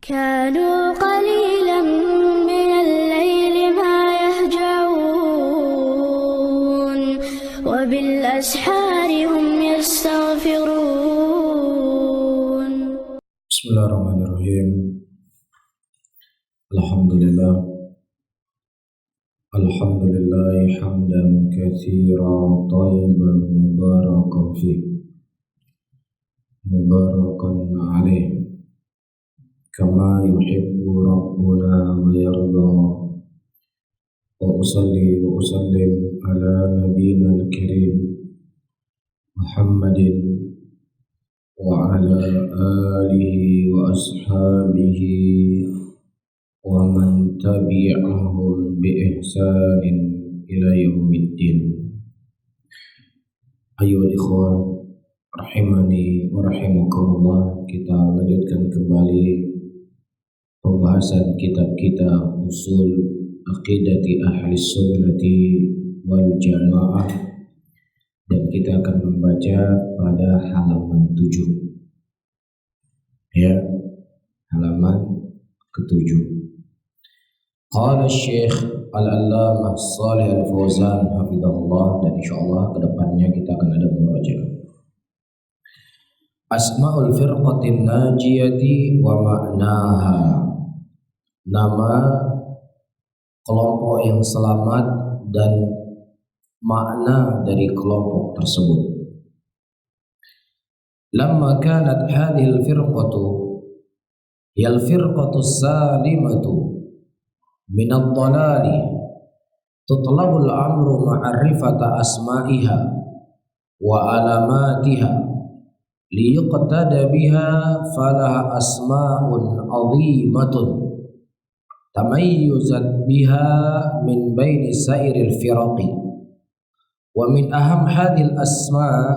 كانوا قليلا من الليل ما يهجعون وبالأسحار هم يستغفرون. Bismillahirrahmanirrahim. Alhamdulillah hamdan katsiran thayyiban mubarakan fih mubarakan alaih kama yuhibbu rabbuna wa yarda. Wa usalli wa usallim ala nabiyyina al-karim Muhammadin wa ala alihi wa ashabihi wa man tabi'ahum bi ihsanin ila yaumiddin. Ayyuhal ikhwan rahimani wa rahimakumullah, kita lanjutkan kembali pembahasan kitab kita usul aqidati ahli sunnati wal jamaah, dan kita akan membaca pada halaman 7, ya, halaman ke-7. Qala Syekh Al-Allamah Shalih Al-Fauzan hafizahullah, dan insyaallah kedepannya kita akan ada murajaah. Asma'ul firqatin najiyati wa ma'naha, nama kelompok yang selamat dan makna dari kelompok tersebut. Lamma kanat hadhil firqatu yal firqatu salimatu min ad-dhalali tutlabul amru ma'rifata asma'iha wa alamatiha liyuqtada biha falaha asma'un 'azimatun tamayyuzat biha min baini sairil firaqi. Wa min aham hadhil asma'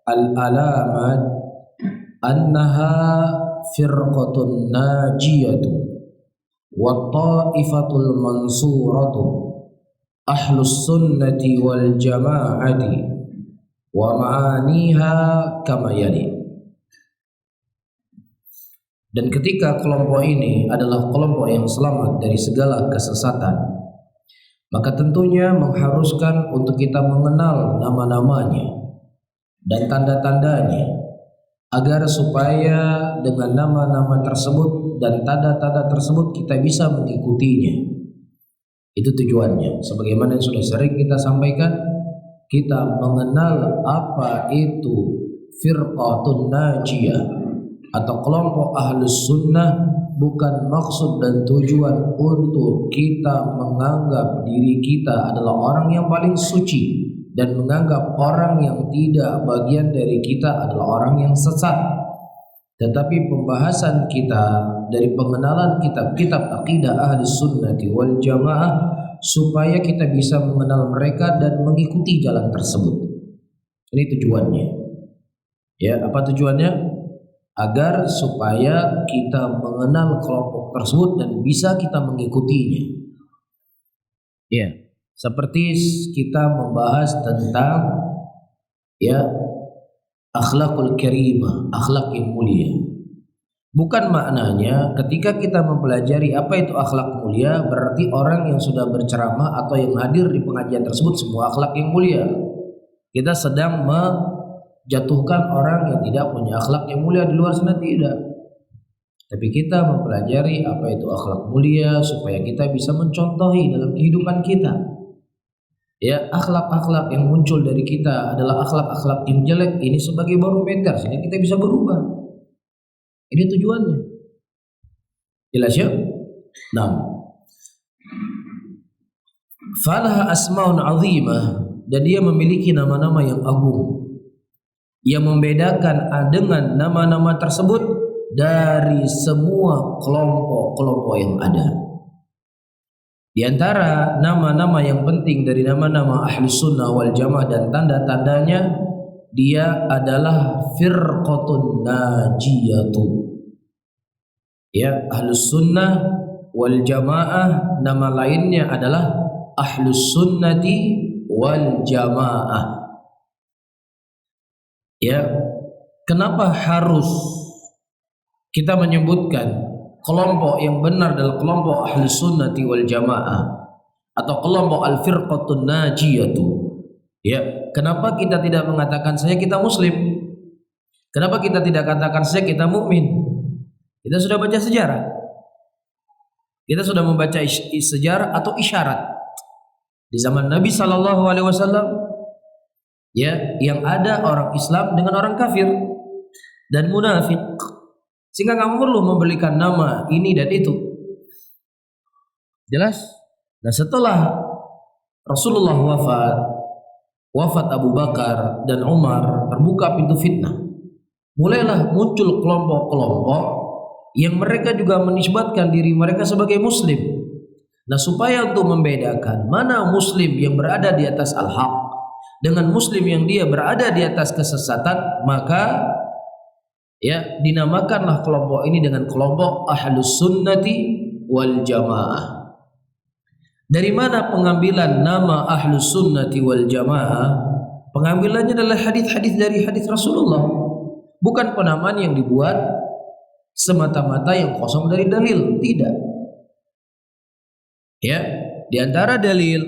al-alamat annaha firqatun najiyatu wa ta'ifatul mansuratu ahlus sunnati wal jama'ati wa ma'aniha kama yali. Dan ketika kelompok ini adalah kelompok yang selamat dari segala kesesatan, maka tentunya mengharuskan untuk kita mengenal nama-namanya dan tanda-tandanya, agar supaya dengan nama-nama tersebut dan tanda-tanda tersebut kita bisa mengikutinya. Itu tujuannya. Sebagaimana yang sudah sering kita sampaikan, kita mengenal apa itu firqatun najiyah atau kelompok ahlus sunnah bukan maksud dan tujuan untuk kita menganggap diri kita adalah orang yang paling suci dan menganggap orang yang tidak bagian dari kita adalah orang yang sesat. Tetapi pembahasan kita dari pengenalan kitab-kitab akidah ahli sunnati wal jamaah supaya kita bisa mengenal mereka dan mengikuti jalan tersebut. Ini tujuannya. Ya, apa tujuannya? Agar supaya kita mengenal kelompok tersebut dan bisa kita mengikutinya. Ya, seperti kita membahas tentang akhlakul karimah, akhlak yang mulia. Bukan maknanya ketika kita mempelajari apa itu akhlak mulia berarti orang yang sudah berceramah atau yang hadir di pengajian tersebut semua akhlak yang mulia. Kita sedang menjatuhkan orang yang tidak punya akhlak yang mulia di luar sana, tidak. Tapi kita mempelajari apa itu akhlak mulia supaya kita bisa mencontohi dalam kehidupan kita. Ya, akhlak-akhlak yang muncul dari kita adalah akhlak-akhlak yang jelek, ini sebagai barometer sehingga kita bisa berubah. Ini tujuannya. Jelas ya? Nah, falaha asmaun azimah, dan dia memiliki nama-nama yang agung yang membedakan dengan nama-nama tersebut dari semua kelompok-kelompok yang ada. Di antara nama-nama yang penting dari nama-nama ahli sunnah wal jamaah dan tanda-tandanya, dia adalah firqatun najiyatu. Ya, ahli sunnah wal jamaah, nama lainnya adalah ahli sunnati wal jamaah. Ya, kenapa harus kita menyebutkan kelompok yang benar adalah kelompok Ahlus Sunnati wal Jamaah atau kelompok Al-Firqatun Najiyatu. Ya, kenapa kita tidak mengatakan saja kita muslim? Kenapa kita tidak katakan saja kita mukmin? Kita sudah baca sejarah. Kita sudah membaca sejarah atau isyarat di zaman Nabi sallallahu alaihi wasallam, ya, yang ada orang Islam dengan orang kafir dan munafik. Sehingga kamu perlu memberikan nama ini dan itu. Jelas? Nah, setelah Rasulullah wafat Abu Bakar dan Umar, terbuka pintu fitnah. Mulailah muncul kelompok-kelompok yang mereka juga menisbatkan diri mereka sebagai muslim. Nah, supaya untuk membedakan mana muslim yang berada di atas al-haq dengan muslim yang dia berada di atas kesesatan, maka ya dinamakanlah kelompok ini dengan kelompok Ahlus Sunnati wal Jamaah. Dari mana pengambilan nama Ahlus Sunnati wal Jamaah? Pengambilannya adalah hadis-hadis dari hadis Rasulullah, bukan penamaan yang dibuat semata-mata yang kosong dari dalil, tidak. Ya, di antara dalil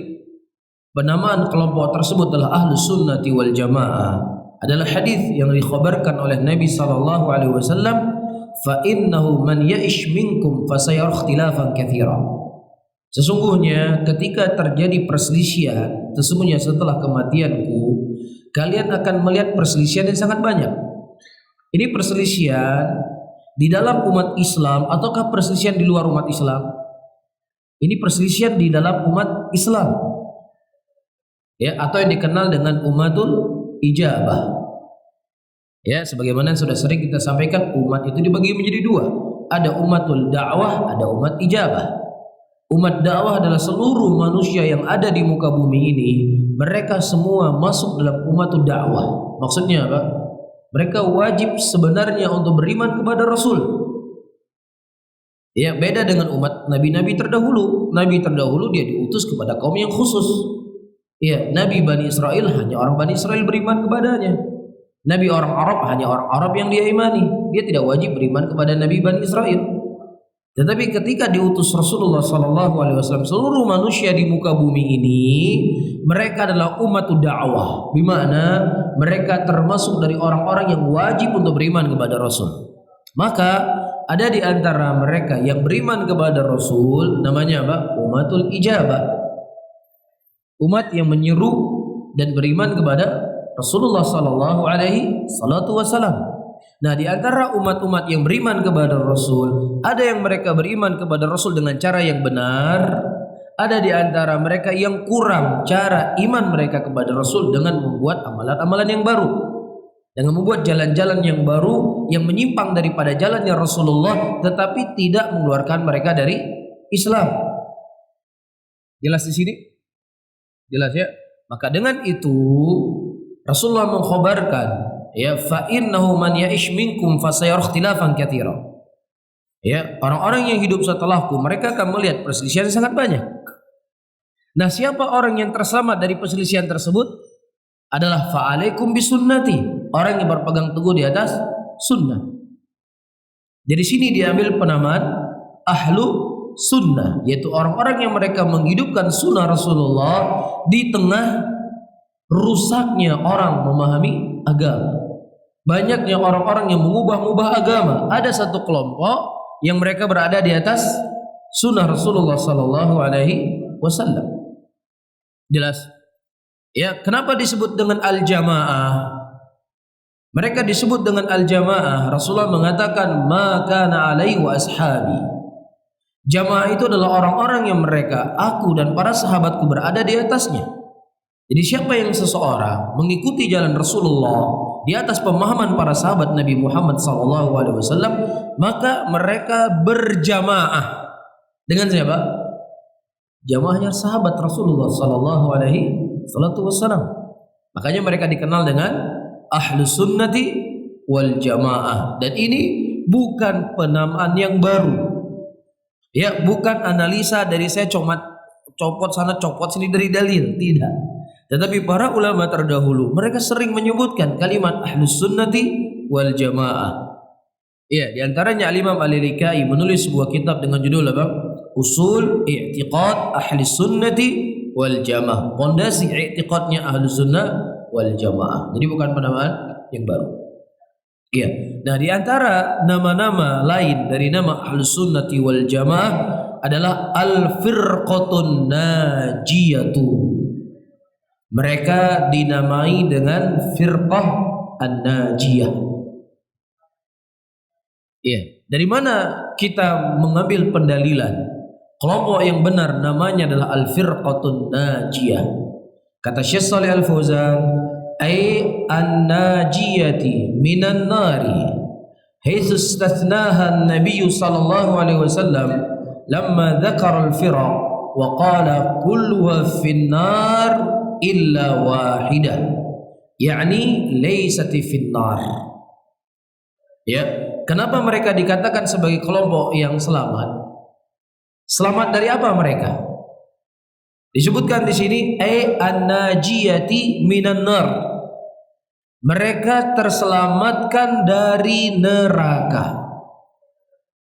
penamaan kelompok tersebut adalah Ahlus Sunnati wal Jamaah adalah hadis yang dikhabarkan oleh Nabi sallallahu alaihi wasallam, fa innahu man ya'ish minkum fasayara ikhtilafan katsira. Sesungguhnya ketika terjadi perselisihan, sesungguhnya setelah kematianku kalian akan melihat perselisihan yang sangat banyak. Ini perselisihan di dalam umat Islam ataukah perselisihan di luar umat Islam? Ini perselisihan di dalam umat Islam, ya, atau yang dikenal dengan umatul ijabah. Ya, sebagaimana sudah sering kita sampaikan, umat itu dibagi menjadi dua. Ada umatul dakwah, ada umat ijabah. Umat dakwah adalah seluruh manusia yang ada di muka bumi ini. Mereka semua masuk dalam umatul dakwah. Maksudnya apa? Mereka wajib sebenarnya untuk beriman kepada Rasul. Ya, beda dengan umat nabi-nabi terdahulu. Nabi terdahulu dia diutus kepada kaum yang khusus. Ya, Nabi Bani Israel hanya orang Bani Israel beriman kepadanya. Nabi orang Arab hanya orang Arab yang dia imani. Dia tidak wajib beriman kepada Nabi Bani Israel. Tetapi ketika diutus Rasulullah SAW, seluruh manusia di muka bumi ini mereka adalah umatul dakwah, di mana mereka termasuk dari orang-orang yang wajib untuk beriman kepada Rasul. Maka ada di antara mereka yang beriman kepada Rasul, namanya apa? Umatul ijabah. Umat yang menyeru dan beriman kepada Rasulullah SAW. Nah, di antara umat-umat yang beriman kepada Rasul, ada yang mereka beriman kepada Rasul dengan cara yang benar, ada di antara mereka yang kurang cara iman mereka kepada Rasul dengan membuat amalan-amalan yang baru, dengan membuat jalan-jalan yang baru yang menyimpang daripada jalannya Rasulullah, tetapi tidak mengeluarkan mereka dari Islam. Jelas di sini? Jelas ya? Maka dengan itu Rasulullah mengkhabarkan, ya, fa innahu man ya'ish minkum fasayara ikhtilafan katsira. Ya, orang-orang yang hidup setelahku mereka akan melihat perselisihan yang sangat banyak. Nah, siapa orang yang terselamat dari perselisihan tersebut? Adalah fa'alaikum bisunnati, orang yang berpegang teguh di atas sunnah. Dari sini diambil penamaan ahlu sunnah, yaitu orang-orang yang mereka menghidupkan sunnah Rasulullah di tengah rusaknya orang memahami agama. Banyaknya orang-orang yang mengubah-ubah agama. Ada satu kelompok yang mereka berada di atas sunnah Rasulullah sallallahu alaihi wasallam. Jelas? Ya, kenapa disebut dengan al-jamaah? Mereka disebut dengan al-jamaah. Rasulullah mengatakan, "Ma kana alaihi wa ashabi." Jamaah itu adalah orang-orang yang mereka, aku dan para sahabatku berada di atasnya. Jadi siapa yang seseorang mengikuti jalan Rasulullah di atas pemahaman para sahabat Nabi Muhammad SAW, maka mereka berjamaah dengan siapa? Jamaahnya sahabat Rasulullah SAW. Makanya mereka dikenal dengan Ahlus Sunnati wal Jamaah. Dan ini bukan penamaan yang baru. Ya, bukan analisa dari saya copot sana copot sini dari dalil, tidak. Tetapi para ulama terdahulu mereka sering menyebutkan kalimat Ahlus Sunnati wal Jamaah. Iya, di antaranya Al-Imam Al-Lalikai menulis sebuah kitab dengan judul apa? Usul I'tiqad Ahli Sunnati wal Jamaah. Pondasi i'tiqadnya Ahli Sunnah wal Jamaah. Jadi bukan penamaan yang baru. Iya. Nah, di antara nama-nama lain dari nama Ahli Sunnati wal Jamaah adalah Al-Firqatun Najiyatu. Mereka dinamai dengan Firqah An-Najiyah. Iya. Dari mana kita mengambil pendalilan? Kelompok yang benar namanya adalah Al-Firqatun Najiyah. Kata Syekh Shalih Al-Fauzan, ay an-najiyati minan nari, haitsu istathnaha an-nabiy sallallahu alaihi wasallam lamma dzakara al-firaq wa qala kulluha fin nar illa wahidah, yakni laysat fin nar. Ya, kenapa mereka dikatakan sebagai kelompok yang selamat? Selamat dari apa mereka? Disebutkan di sini ay an-najiyati minan nar. Mereka terselamatkan dari neraka.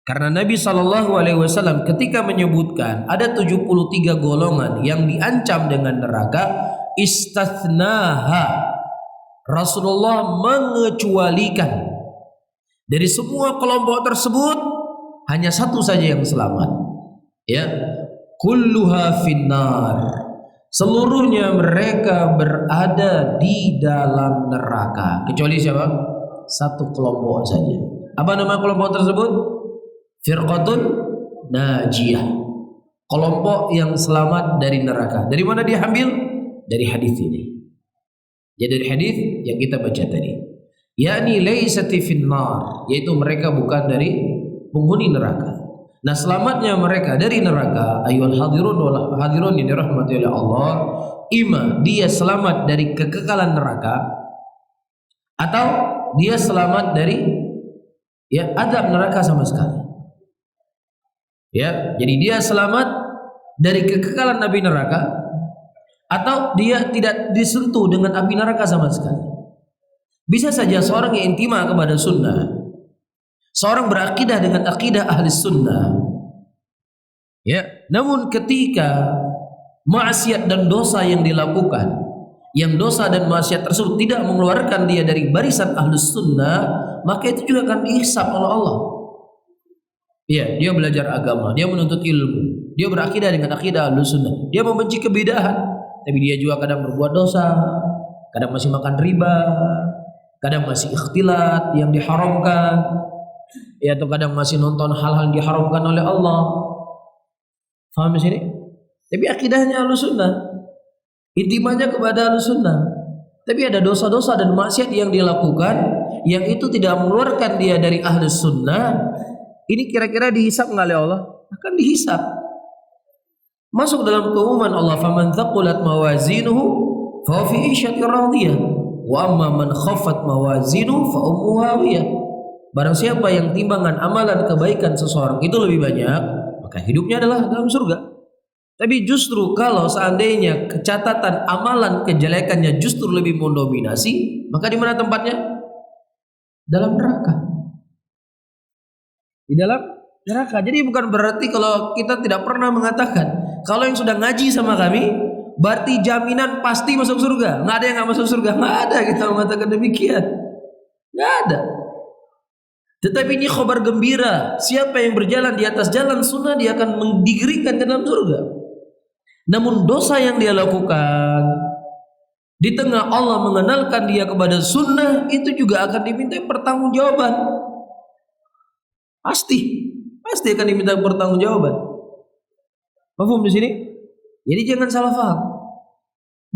Karena Nabi SAW ketika menyebutkan ada 73 golongan yang diancam dengan neraka, istathnaha, Rasulullah mengecualikan dari semua kelompok tersebut hanya satu saja yang selamat. Ya, kulluha finnar, seluruhnya mereka berada di dalam neraka kecuali siapa? Satu kelompok saja. Apa nama kelompok tersebut? Firqatun Najiyah, kelompok yang selamat dari neraka. Dari mana dia ambil? Dari hadis ini. Ya, dari hadis yang kita baca tadi. Yakni laysati finnar, yaitu mereka bukan dari penghuni neraka. Nah, selamatnya mereka dari neraka, ayyuhal hadirun wal hadirun yang dirahmati oleh Allah, ima dia selamat dari kekekalan neraka, atau dia selamat dari azab neraka sama sekali. Ya, jadi dia selamat dari kekekalan api neraka, atau dia tidak disentuh dengan api neraka sama sekali. Bisa saja seorang yang intima kepada sunnah, seorang berakidah dengan akidah ahli sunnah, ya, namun ketika maksiat dan dosa yang dilakukan, yang dosa dan maksiat tersebut tidak mengeluarkan dia dari barisan ahli sunnah, maka itu juga akan dihisab oleh Allah. Ya, dia belajar agama, dia menuntut ilmu, dia berakidah dengan akidah ahli sunnah, dia membenci kebidahan, tapi dia juga kadang berbuat dosa, kadang masih makan riba, kadang masih ikhtilat yang diharamkan, ya, atau kadang masih nonton hal-hal yang diharamkan oleh Allah. Faham di sini? Tapi akidahnya ahlu sunnah, intimanya kepada ahlu sunnah, tapi ada dosa-dosa dan maksiat yang dilakukan yang itu tidak mengeluarkan dia dari ahlu sunnah. Ini kira-kira dihisab nggak oleh Allah? Akan dihisab. Masuk dalam keumuman Allah, faman thaqulat mawazinuhu fa fi 'isyatin radiyah wa amma man khaffat mawazinuhu fa ummuhu hawiyah. Barang siapa yang timbangan amalan kebaikan seseorang itu lebih banyak, maka hidupnya adalah dalam surga. Tapi justru kalau seandainya catatan amalan kejelekannya justru lebih mendominasi, maka di mana tempatnya? Dalam neraka. Di dalam neraka. Jadi bukan berarti kalau kita tidak pernah mengatakan kalau yang sudah ngaji sama kami berarti jaminan pasti masuk surga. Nggak ada yang nggak masuk surga. Nggak ada kita mengatakan demikian. Nggak ada. Tetapi ini khabar gembira. Siapa yang berjalan di atas jalan sunnah, dia akan digerikan ke dalam surga. Namun dosa yang dia lakukan di tengah Allah mengenalkan dia kepada sunnah, itu juga akan diminta pertanggungjawaban. Pasti akan diminta pertanggungjawaban. Paham di sini? Jadi jangan salah faham.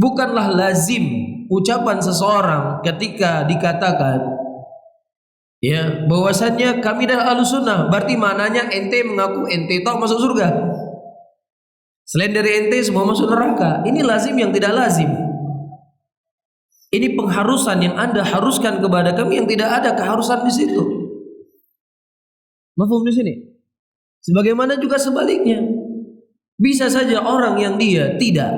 Bukanlah lazim ucapan seseorang ketika dikatakan, ya, bahwasannya kami adalah ahlu sunnah, berarti maknanya ente mengaku ente tahu masuk surga. Selain dari ente semua masuk neraka. Ini lazim yang tidak lazim. Ini pengharusan yang Anda haruskan kepada kami yang tidak ada keharusan di situ. Mafhum di sini? Sebagaimana juga sebaliknya. Bisa saja orang yang dia tidak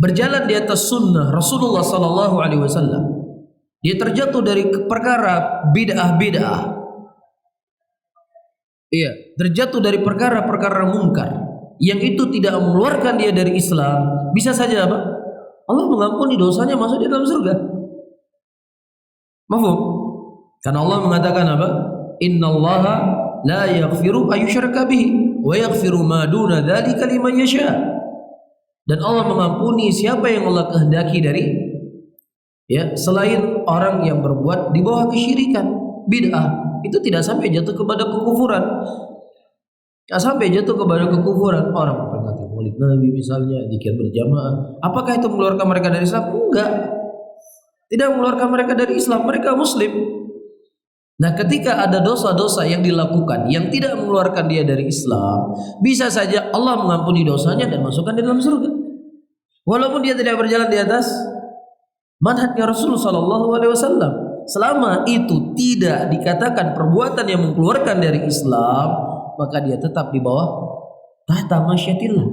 berjalan di atas sunnah Rasulullah sallallahu alaihi wasallam, dia terjatuh dari perkara bid'ah-bid'ah, terjatuh dari perkara-perkara mungkar yang itu tidak mengeluarkan dia dari Islam, bisa saja apa? Allah mengampuni dosanya, masuk di dalam surga. Mafhum? Karena Allah mengatakan apa? Innallaha la yaghfiru ayyushraka bihi wa yaghfiru ma duna dzalika liman yasha. Dan Allah mengampuni siapa yang Allah kehendaki dari selain orang yang berbuat di bawah kesyirikan, bid'ah. Itu tidak sampai jatuh kepada kekufuran. Tidak sampai jatuh kepada kekufuran. Orang memperingati Maulid Nabi misalnya, zikir berjamaah, apakah itu mengeluarkan mereka dari Islam? Enggak. Tidak mengeluarkan mereka dari Islam, mereka muslim. Nah, ketika ada dosa-dosa yang dilakukan yang tidak mengeluarkan dia dari Islam, bisa saja Allah mengampuni dosanya dan masukkan di dalam surga. Walaupun dia tidak berjalan di atas manhajnya Rasulullah SAW. Selama itu tidak dikatakan perbuatan yang mengeluarkan dari Islam, maka dia tetap di bawah tahta masyiatillah.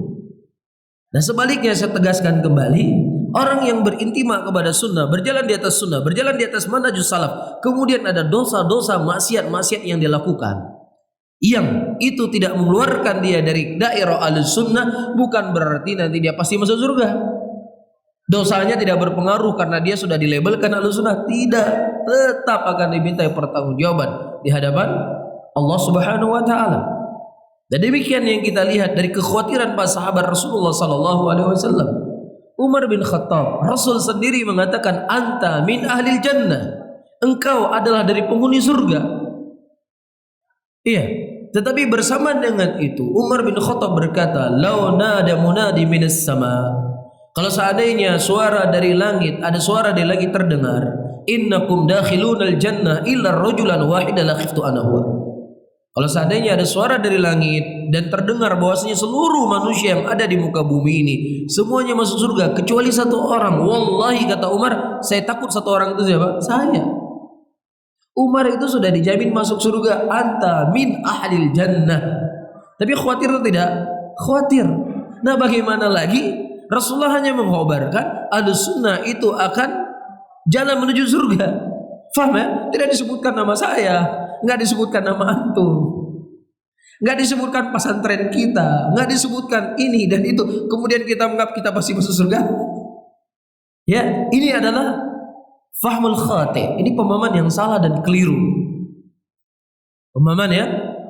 Nah, sebaliknya saya tegaskan kembali, orang yang berintima kepada sunnah, berjalan di atas sunnah, berjalan di atas manhajus salaf, kemudian ada dosa-dosa, maksiat-maksiat yang dilakukan, yang itu tidak mengeluarkan dia dari daerah al-sunnah, bukan berarti nanti dia pasti masuk surga. Dosanya tidak berpengaruh karena dia sudah dilabelkan al-sunnah. Tidak, tetap akan diminta pertanggungjawaban di hadapan Allah Subhanahu wa taala. Dan demikian yang kita lihat dari kekhawatiran para sahabat Rasulullah sallallahu alaihi wasallam. Umar bin Khattab, Rasul sendiri mengatakan, anta min ahlil jannah, engkau adalah dari penghuni surga. Iya, tetapi bersama dengan itu Umar bin Khattab berkata, lau nada munadi minas sama, kalau seandainya suara dari langit, ada suara dari langit terdengar, innakum dakhilunal jannah illa rajulan wahidan la khiftu anahu. Kalau seandainya ada suara dari langit dan terdengar bahwasanya seluruh manusia yang ada di muka bumi ini semuanya masuk surga kecuali satu orang, wallahi kata Umar, saya takut satu orang itu siapa? Saya. Umar itu sudah dijamin masuk surga, anta min ahlil jannah. Tapi khawatir atau tidak? Khawatir. Nah, bagaimana lagi? Rasulullah hanya mengkhabarkan al-sunnah itu akan jalan menuju surga. Faham ya? Tidak disebutkan nama saya, nggak disebutkan nama antum, nggak disebutkan pesantren kita, nggak disebutkan ini dan itu. Kemudian kita menganggap kita pasti masuk surga. Ya, ini adalah fahmul khati'. Ini pemahaman yang salah dan keliru. Pemahaman ya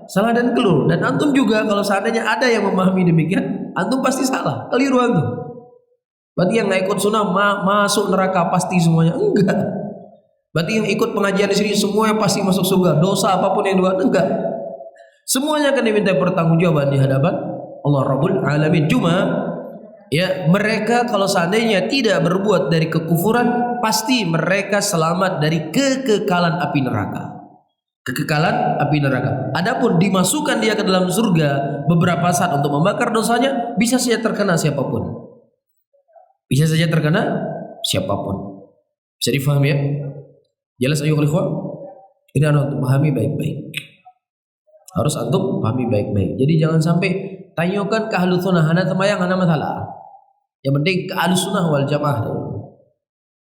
salah dan keliru. Dan antum juga kalau seandainya ada yang memahami demikian, antum pasti salah, keliru antum. Berarti yang nggak ikut sunnah masuk neraka pasti semuanya? Enggak. Berarti yang ikut pengajian di sini semuanya pasti masuk surga, dosa apapun yang dibuat? Enggak. Semuanya akan diminta pertanggungjawaban di hadapan Allah Rabbul Alamin. Cuma ya, mereka kalau seandainya tidak berbuat dari kekufuran, pasti mereka selamat dari kekekalan api neraka. Kekekalan api neraka. Adapun dimasukkan dia ke dalam surga beberapa saat untuk membakar dosanya, bisa saja terkena siapapun. Bisa saja terkena siapapun. Bisa difahami ya? Jelas ayo ikhwan? Ini harus untuk pahami baik-baik. Harus antum pahami baik-baik. Jadi jangan sampai tanyakan ke ahlus sunnah, hana temayang hana masalah. Yang penting ke ahlus sunnah wal jamaah.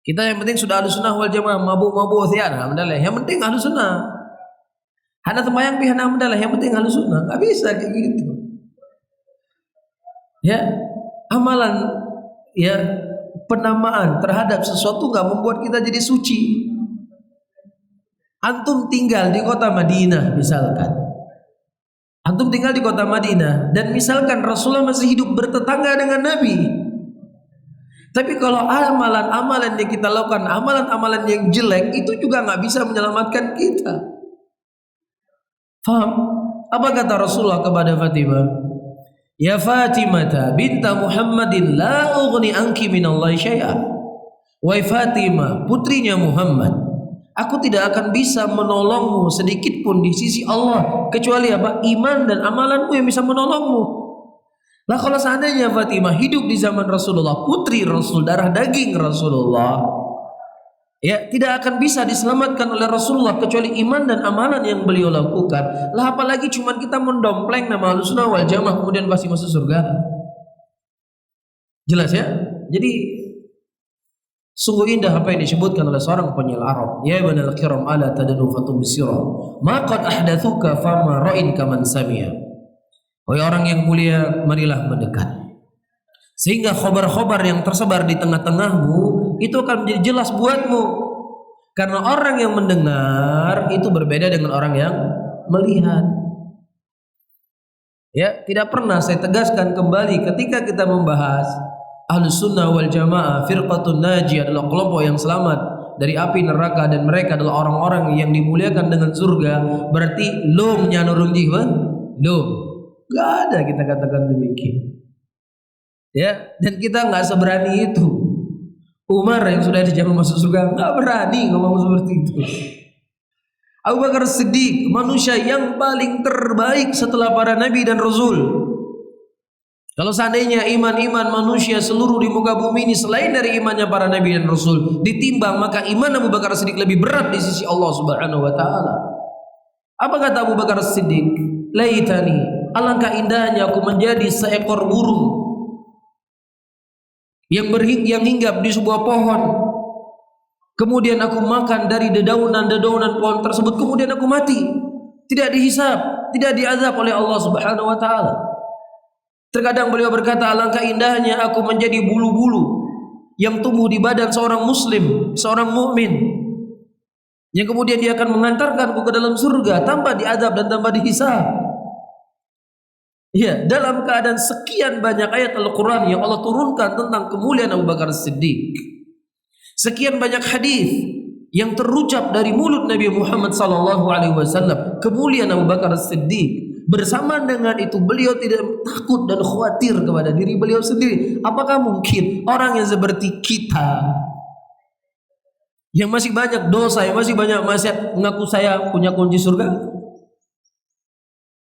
Kita yang penting sudah ahlus sunnah wal jamaah, mabuk-mabuk sian, alhamdulillah. Yang penting ahlus sunnah. Hana temayang pi hana alhamdulillah, yang penting ahlus sunnah. Enggak bisa kayak gitu. Ya, amalan ya penamaan terhadap sesuatu enggak membuat kita jadi suci. Antum tinggal di kota Madinah misalkan. Antum tinggal di kota Madinah dan misalkan Rasulullah masih hidup bertetangga dengan Nabi. Tapi kalau amalan-amalan yang kita lakukan, amalan-amalan yang jelek, itu juga nggak bisa menyelamatkan kita. Faham? Apa kata Rasulullah kepada Fatimah? Ya Fatimah binta Muhammadin la ughni anki minallahi syai'a. Wahai Fatimah, putrinya Muhammad, aku tidak akan bisa menolongmu sedikit pun di sisi Allah kecuali apa? Iman dan amalanmu yang bisa menolongmu. Lah kalau seandainya Fatimah hidup di zaman Rasulullah, putri Rasul, darah daging Rasulullah, ya tidak akan bisa diselamatkan oleh Rasulullah kecuali iman dan amalan yang beliau lakukan. Lah apalagi cuma kita mendompleng nama Ahlussunnah wal Jamaah kemudian pasti masuk surga. Jelas ya? Jadi Sungguh indah apa yang disebutkan oleh seorang penyair Arab. Ya banal kiram ala tadanu fatubsira. Ma qad ahdatsuka fama ra'in kaman sami'a. Wahai orang yang mulia, marilah mendekat. Sehingga khobar-khobar yang tersebar di tengah-tengahmu itu akan menjadi jelas buatmu. Karena orang yang mendengar itu berbeda dengan orang yang melihat. Ya, tidak pernah saya tegaskan kembali ketika kita membahas Ahlus Sunnah wal Jamaah, firqatun najiyah adalah kelompok yang selamat dari api neraka dan mereka adalah orang-orang yang dimuliakan dengan surga. Berarti lum nyanurung jiwa, lum. Gak ada kita katakan demikian. Ya, dan kita nggak seberani itu. Umar yang sudah dijamin masuk surga nggak berani ngomong seperti itu. Abu Bakar Siddiq, manusia yang paling terbaik setelah para nabi dan rasul. Kalau seandainya iman-iman manusia seluruh di muka bumi ini selain dari imannya para nabi dan rasul ditimbang, maka iman Abu Bakar Siddiq lebih berat di sisi Allah Subhanahu wa taala. Apa kata Abu Bakar Siddiq? Laitani, alangkah indahnya aku menjadi seekor burung yang hinggap di sebuah pohon. Kemudian aku makan dari dedaunan-dedaunan pohon tersebut, kemudian aku mati. Tidak dihisab, tidak diazab oleh Allah Subhanahu wa taala. Terkadang beliau berkata, alangkah indahnya aku menjadi bulu-bulu yang tumbuh di badan seorang muslim, seorang mukmin, yang kemudian dia akan mengantarkanku ke dalam surga tanpa diazab dan tanpa dihisab. Ya, dalam keadaan sekian banyak ayat Al-Quran yang Allah turunkan tentang kemuliaan Abu Bakar Siddiq, sekian banyak hadis yang terucap dari mulut Nabi Muhammad SAW, kemuliaan Abu Bakar Siddiq. Bersamaan dengan itu beliau tidak takut dan khawatir kepada diri beliau sendiri. Apakah mungkin orang yang seperti kita, yang masih banyak dosa, yang masih banyak maksiat, mengaku saya punya kunci surga?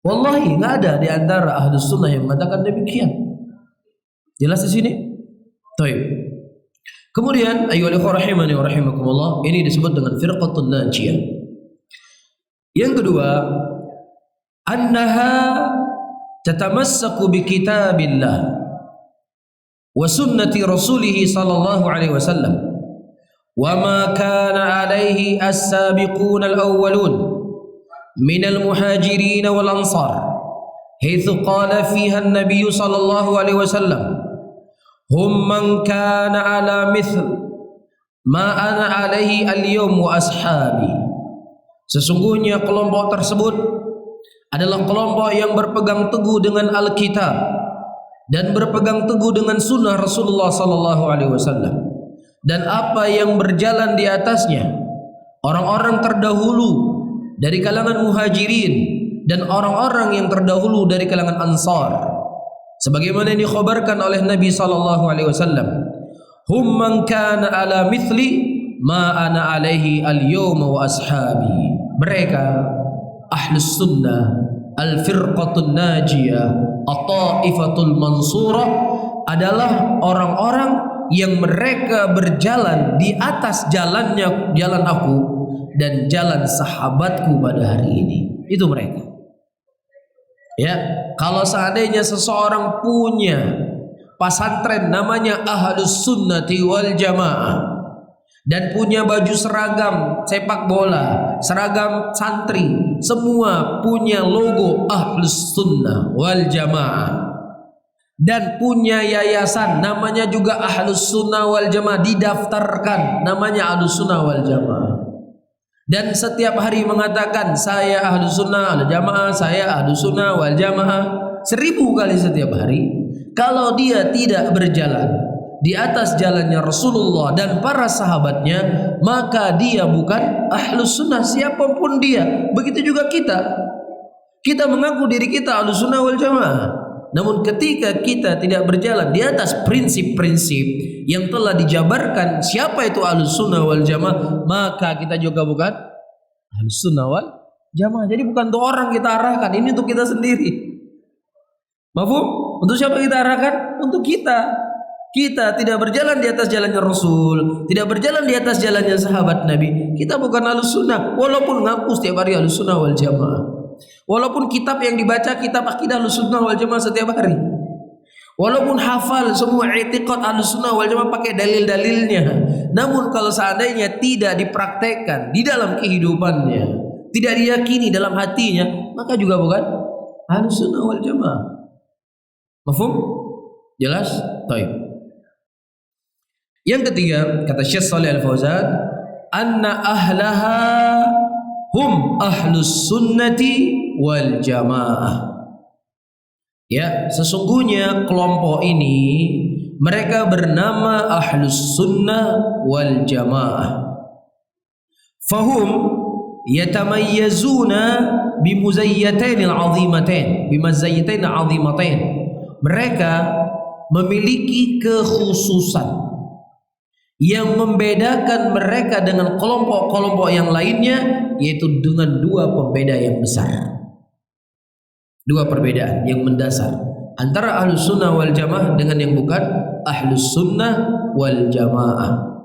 Wallahi nggak ada di antara Ahlus Sunnah yang mengatakan demikian. Jelas di sini? Baik. Kemudian ayyuhal ikhwah rahimani wa rahimakumullah, ini disebut dengan firqatun najiyah. Yang kedua, annaha tatamassaku bi kitabillah wa sunnati rasulih sallallahu alaihi wasallam wa ma kana alaihi as-sabiqun al-awwalun min al-muhajirin wal ansar haitsu qala fiha an-nabiy sallallahu alaihi wasallam hum man kana ala mithl ma ana alaihi al-yawm wa ashabi. Sesungguhnya kelompok tersebut adalah kelompok yang berpegang teguh dengan Alkitab dan berpegang teguh dengan sunnah Rasulullah sallallahu alaihi wasallam dan apa yang berjalan di atasnya orang-orang terdahulu dari kalangan muhajirin dan orang-orang yang terdahulu dari kalangan ansar, sebagaimana yang dikhabarkan oleh Nabi sallallahu alaihi wasallam, hum man kana ala mithli ma ana alaihi al-yawma wa ashabi. Mereka Ahlus Sunnah, Al-Firqatun Najiyah, At-Taifatul Mansurah adalah orang-orang yang mereka berjalan di atas jalan aku dan jalan sahabatku pada hari ini. Itu mereka. Ya, kalau seandainya seseorang punya pesantren namanya Ahlus Sunnati wal Jamaah dan punya baju seragam sepak bola, seragam santri, semua punya logo Ahlus Sunnah wal Jamaah, dan punya yayasan namanya juga Ahlus Sunnah wal Jamaah, didaftarkan namanya Ahlus Sunnah wal Jamaah, dan setiap hari mengatakan saya Ahlus Sunnah wal Jamaah, saya Ahlus Sunnah wal Jamaah 1000 kali setiap hari. Kalau dia tidak berjalan di atas jalannya Rasulullah dan para sahabatnya, maka dia bukan Ahlus Sunnah siapapun dia. Begitu juga kita mengaku diri kita Ahlus Sunnah wal Jamaah, namun ketika kita tidak berjalan di atas prinsip-prinsip yang telah dijabarkan siapa itu Ahlus Sunnah wal Jamaah, maka kita juga bukan Ahlus Sunnah wal Jamaah. Jadi bukan untuk orang kita arahkan, ini untuk kita sendiri. Mafhum? Untuk siapa kita arahkan? Untuk kita. Kita tidak berjalan di atas jalannya Rasul, tidak berjalan di atas jalannya sahabat Nabi, kita bukan Ahlus Sunnah. Walaupun ngaku setiap hari Ahlus Sunnah wal Jamaah, walaupun kitab yang dibaca kitab akidah Ahlus Sunnah wal Jamaah setiap hari, Walaupun hafal semua i'tiqad Ahlussunnah wal Jamaah pakai dalil-dalilnya, namun kalau seandainya tidak dipraktekkan di dalam kehidupannya, tidak diyakini dalam hatinya, maka juga bukan Ahlussunnah wal Jamaah. Mafhum? Jelas? Baik. Yang ketiga, kata Syekh Shalih Al-Fauzan, anna ahlaha hum ahlus sunnati wal jamaah. Ya, sesungguhnya kelompok ini mereka bernama ahlus sunnah wal jamaah. Fahum yatamayyazuna bimuzayyatain azimatain. Mereka memiliki kekhususan yang membedakan mereka dengan kelompok-kelompok yang lainnya, yaitu dengan dua pembeda yang besar. Dua perbedaan yang mendasar antara Ahlus Sunnah wal Jamaah dengan yang bukan Ahlus Sunnah wal Jamaah.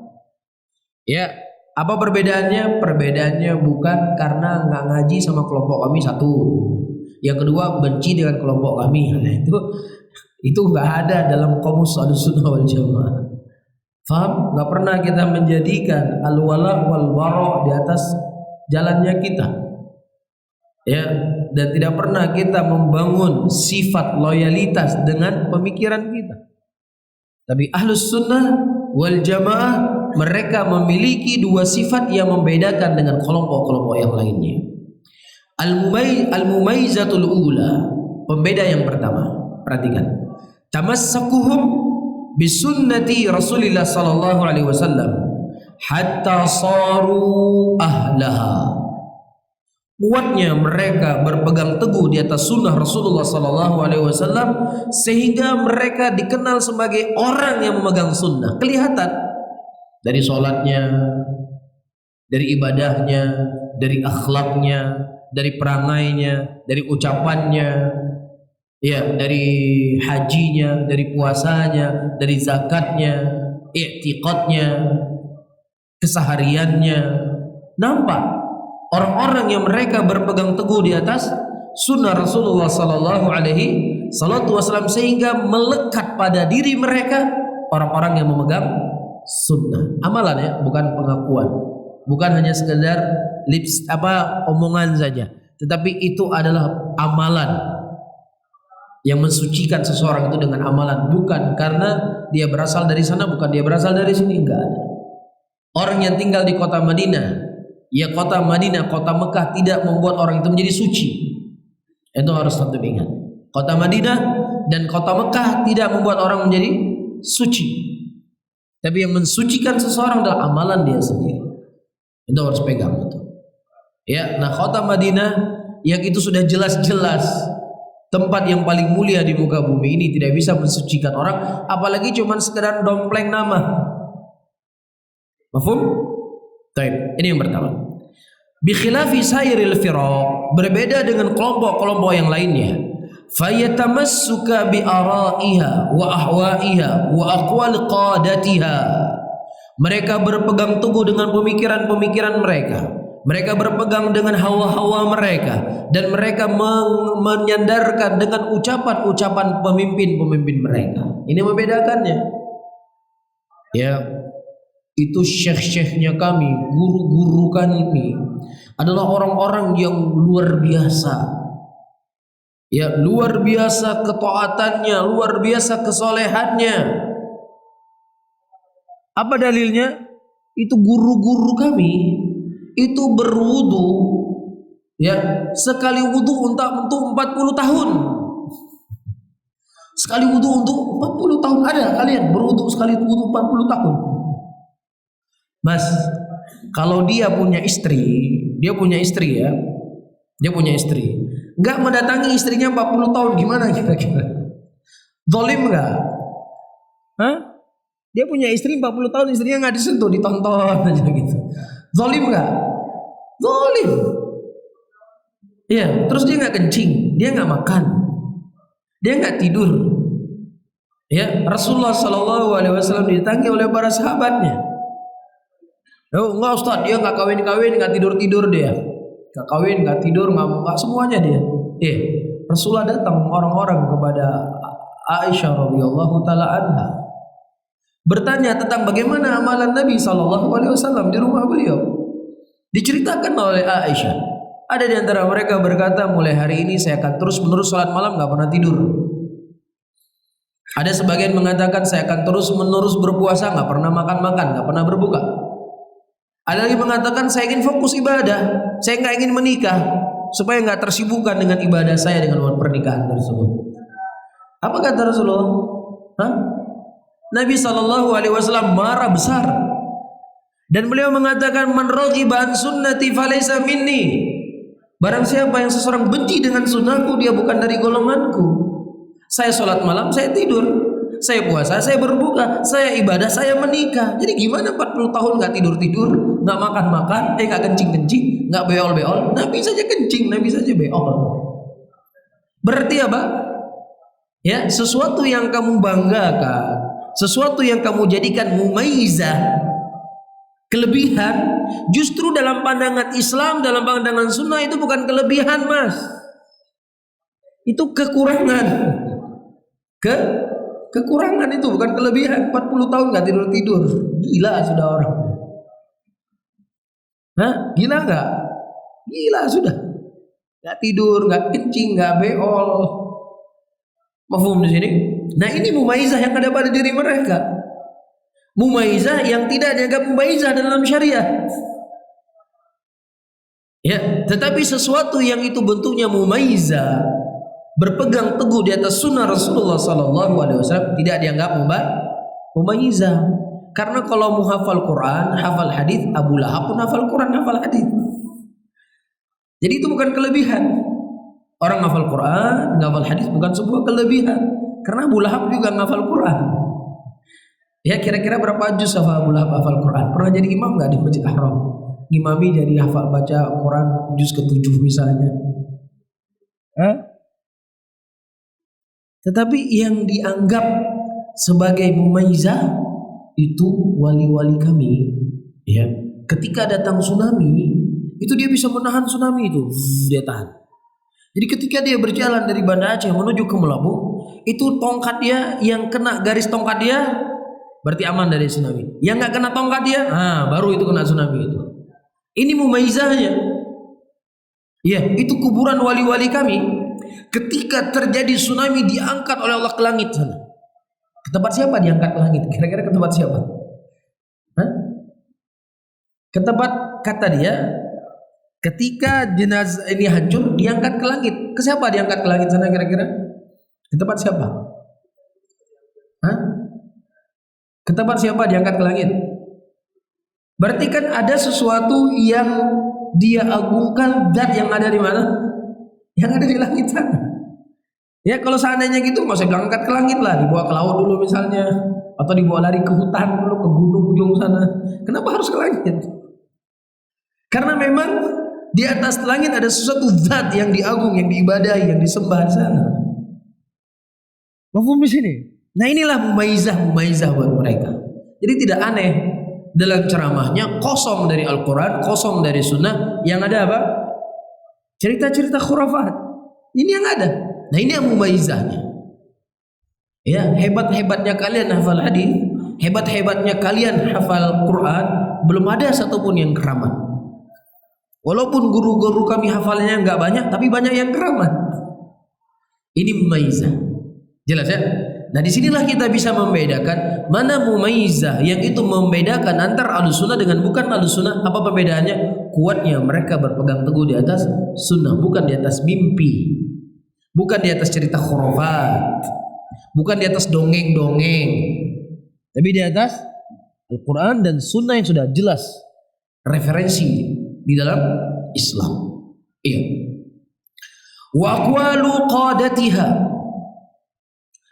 Ya, apa perbedaannya? Perbedaannya bukan karena nggak ngaji sama kelompok kami satu, yang kedua benci dengan kelompok kami. Nah, itu nggak ada dalam kamus Ahlus Sunnah wal Jamaah. Faham? Nggak pernah kita menjadikan al-wala wal bara di atas jalannya kita. Ya, dan tidak pernah kita membangun sifat loyalitas dengan pemikiran kita. Tapi Ahlus Sunnah wal Jamaah mereka memiliki dua sifat yang membedakan dengan kelompok-kelompok yang lainnya. Al-mumayyizatul ula, pembeda yang pertama. Perhatikan. Tamassakuhum bisunnati Rasulillah sallallahu alaihi wasallam hatta saru ahlaha. Kuatnya mereka berpegang teguh di atas sunnah Rasulullah sallallahu alaihi wasallam sehingga mereka dikenal sebagai orang yang memegang sunnah. Kelihatan dari sholatnya, dari ibadahnya, dari akhlaknya, dari perangainya, dari ucapannya, ya, dari hajinya, dari puasanya, dari zakatnya, i'tiqadnya, kesehariannya. Nampak orang-orang yang mereka berpegang teguh di atas sunnah Rasulullah sallallahu alaihi wasallam sehingga melekat pada diri mereka orang-orang yang memegang sunnah. Amalan, ya, bukan pengakuan, bukan hanya sekedar omongan saja, tetapi itu adalah amalan yang mensucikan seseorang itu dengan amalan, bukan karena dia berasal dari sana, bukan dia berasal dari sini, enggak ada. Orang yang tinggal di kota Madinah, ya kota Madinah, kota Mekah tidak membuat orang itu menjadi suci. Itu harus tentu ingat. Kota Madinah dan kota Mekah tidak membuat orang menjadi suci. Tapi yang mensucikan seseorang adalah amalan dia sendiri. Itu harus pegang itu. Ya, nah kota Madinah yang itu sudah jelas-jelas tempat yang paling mulia di muka bumi ini tidak bisa mensucikan orang, apalagi cuma sekedar dompleng nama. Mafhum? Baik, ini yang pertama. Bi khilafi sairil firaq, berbeda dengan kelompok-kelompok yang lainnya. Fayatamassuka bi ara'iha wa ahwa'iha wa aqwal qadatiha. Mereka berpegang teguh dengan pemikiran-pemikiran mereka. Mereka berpegang dengan hawa-hawa mereka dan mereka menyandarkan dengan ucapan-ucapan pemimpin-pemimpin mereka. Ini membedakannya. Ya, itu syekh-syekhnya kami, guru-guru kami adalah orang-orang yang luar biasa. Ya, luar biasa ketaatannya, luar biasa kesolehannya. Apa dalilnya? Itu guru-guru kami itu berwudu, ya, sekali wudu untuk 40 tahun. Sekali wudu untuk 40 tahun. Ada kalian berwudu sekali wudu 40 tahun? Mas, kalau dia punya istri ya, dia punya istri, nggak mendatangi istrinya 40 tahun, gimana kira-kira? Zalim nggak? Hah? Dia punya istri 40 tahun, istrinya nggak disentuh, ditonton aja gitu. Zalim nggak? Zalim. Iya, terus dia nggak kencing, dia nggak makan, dia nggak tidur. Ya, Rasulullah Shallallahu Alaihi Wasallam didatangi oleh para sahabatnya. Oh enggak Ustaz, dia nggak kawin, nggak tidur dia, nggak kawin, nggak tidur, nggak semuanya dia. Rasulullah datang orang-orang kepada Aisyah radhiyallahu taala anha bertanya tentang bagaimana amalan Nabi SAW di rumah beliau. Diceritakan oleh Aisyah, ada di antara mereka berkata, mulai hari ini saya akan terus menerus salat malam, nggak pernah tidur. Ada sebagian mengatakan saya akan terus menerus berpuasa, nggak pernah makan-makan, nggak pernah berbuka. Ada lagi mengatakan saya ingin fokus ibadah, saya nggak ingin menikah supaya nggak tersibukkan dengan ibadah saya dengan pernikahan tersebut. Apa kata Rasulullah? Nabi SAW marah besar dan beliau mengatakan, man raghiba an sunnati falaysa minni. Barang siapa yang seseorang benci dengan sunnahku, dia bukan dari golonganku. Saya sholat malam, saya tidur, saya puasa, saya berbuka, saya ibadah, saya menikah. Jadi gimana 40 tahun nggak tidur-tidur, nggak makan-makan, nggak kencing-kencing, nggak beol-beol? Nabi saja kencing, Nabi saja beol. Berarti apa? Ya, sesuatu yang kamu banggakan, sesuatu yang kamu jadikan mumaizah, kelebihan, justru dalam pandangan Islam, dalam pandangan sunnah itu bukan kelebihan, Mas. Itu kekurangan. Kekurangan itu bukan kelebihan. 40 tahun gak tidur-tidur, gila sudah orang. Gila gak? Gila sudah. Gak tidur, gak kencing, gak beol. Mafhum di sini? Nah, ini mumaizah yang ada pada diri mereka. Mumaizah yang tidak dianggap mumaizah dalam syariat. Ya, tetapi sesuatu yang itu bentuknya mumaizah, berpegang teguh di atas sunnah Rasulullah SAW, tidak dianggap mumaizah. Karena kalau mau hafal Quran, hafal hadis, Abu Lahab pun hafal Quran, hafal hadis. Jadi itu bukan kelebihan. Orang hafal Quran, hafal hadis bukan sebuah kelebihan. Karena Abu Lahab juga hafal Quran. Ya, kira-kira berapa juz Abu Lahab hafal Quran? Pernah jadi imam nggak di Masjid Haram? Imami jadi hafal baca Quran juz ke-7 misalnya. Tetapi yang dianggap sebagai mumaizah itu wali-wali kami. Ya, ketika datang tsunami, itu dia bisa menahan tsunami itu, dia tahan. Jadi ketika dia berjalan dari Banda Aceh menuju ke Melabu, itu tongkat dia yang kena garis tongkat dia berarti aman dari tsunami. Yang nggak kena tongkat dia, baru itu kena tsunami itu. Ini mumaizahnya. Ya, itu kuburan wali-wali kami. Ketika terjadi tsunami diangkat oleh Allah ke langit sana. Ke tempat siapa diangkat ke langit? Kira-kira ke tempat siapa? Ke tempat, kata dia, ketika jenazah ini hancur diangkat ke langit. Ke siapa diangkat ke langit sana kira-kira? Ke tempat siapa? Ke tempat siapa diangkat ke langit? Berarti kan ada sesuatu yang dia agungkan, zat yang ada di mana? Yang ada di langit sana. Ya, kalau seandainya gitu nggak usah diangkat ke langit lah, dibawa ke laut dulu misalnya, atau dibawa lari ke hutan dulu, ke gunung ujung sana. Kenapa harus ke langit? Karena memang di atas langit ada sesuatu zat yang diagung, yang diibadahi, yang disembah di sana. Mafhum di sini? Nah, inilah mumaizah buat mereka. Jadi tidak aneh dalam ceramahnya kosong dari Al-Quran, kosong dari Sunnah, yang ada apa? Cerita-cerita khurafat. Ini yang ada. Nah, ini yang mumaizahnya. Ya, hebat-hebatnya kalian hafal hadis, hebat-hebatnya kalian hafal Quran, belum ada satupun yang keramat. Walaupun guru-guru kami hafalnya nggak banyak, tapi banyak yang keramat. Ini mumaizah. Jelas ya? Nah, disinilah kita bisa membedakan mana mumaizah yang itu membedakan antara Ahlussunnah dengan bukan Ahlussunnah. Apa perbedaannya? Kuatnya mereka berpegang teguh di atas sunnah, bukan di atas mimpi, bukan di atas cerita khurafat, bukan di atas dongeng-dongeng, tapi di atas Al-Quran dan sunnah yang sudah jelas referensi di dalam Islam. Iya. Wa aqwalu qadatiha,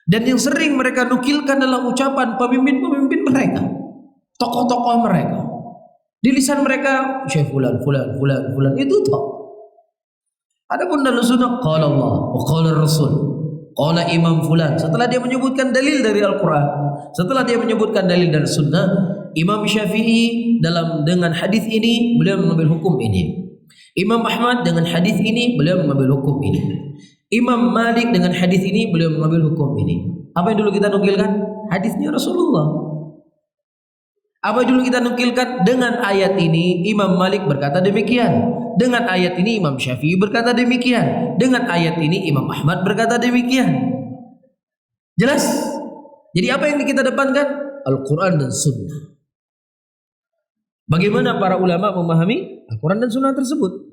dan yang sering mereka nukilkan adalah ucapan pemimpin-pemimpin mereka, tokoh-tokoh mereka. Di lisan mereka Syekh fulan itu toh. Adapun dalam sunnah qala Allah wa qala Rasul, qala Imam fulan. Setelah dia menyebutkan dalil dari Al-Quran, setelah dia menyebutkan dalil dari sunnah, Imam Syafi'i dengan hadis ini beliau mengambil hukum ini. Imam Ahmad dengan hadis ini beliau mengambil hukum ini. Imam Malik dengan hadis ini beliau mengambil hukum ini. Apa yang dulu kita nukilkan? Hadisnya Rasulullah. Apa yang dulu kita nukilkan? Dengan ayat ini Imam Malik berkata demikian. Dengan ayat ini Imam Syafi'i berkata demikian. Dengan ayat ini Imam Ahmad berkata demikian. Jelas? Jadi apa yang kita depankan? Al-Quran dan Sunnah. Bagaimana para ulama memahami Al-Quran dan Sunnah tersebut?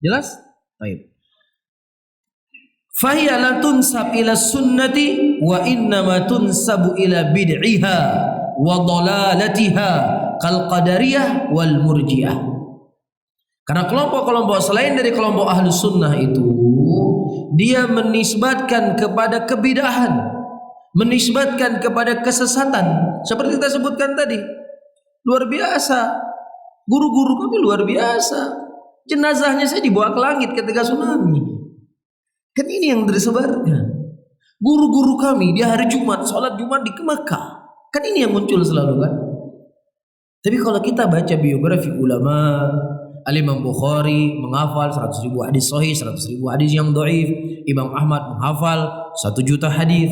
Jelas? Baik. Fahiya la tunsab ila sunnati wa innama tunsabu ila bid'iha wa dalalatiha kal qadariyah wal murji'ah. Karena kelompok-kelompok selain dari kelompok ahlu sunnah itu, dia menisbatkan kepada kebidahan, menisbatkan kepada kesesatan. Seperti kita sebutkan tadi, luar biasa, guru-guru kami luar biasa, jenazahnya saya dibawa ke langit ketika tsunami. Kan ini yang tersebarkan. Guru-guru kami di hari Jumat sholat Jumat di Mekah. Kan ini yang muncul selalu kan. Tapi kalau kita baca biografi ulama, Al-Imam Bukhari menghafal 100.000 hadis sahih, 100.000 hadis yang dhaif. Imam Ahmad menghafal 1 juta hadis.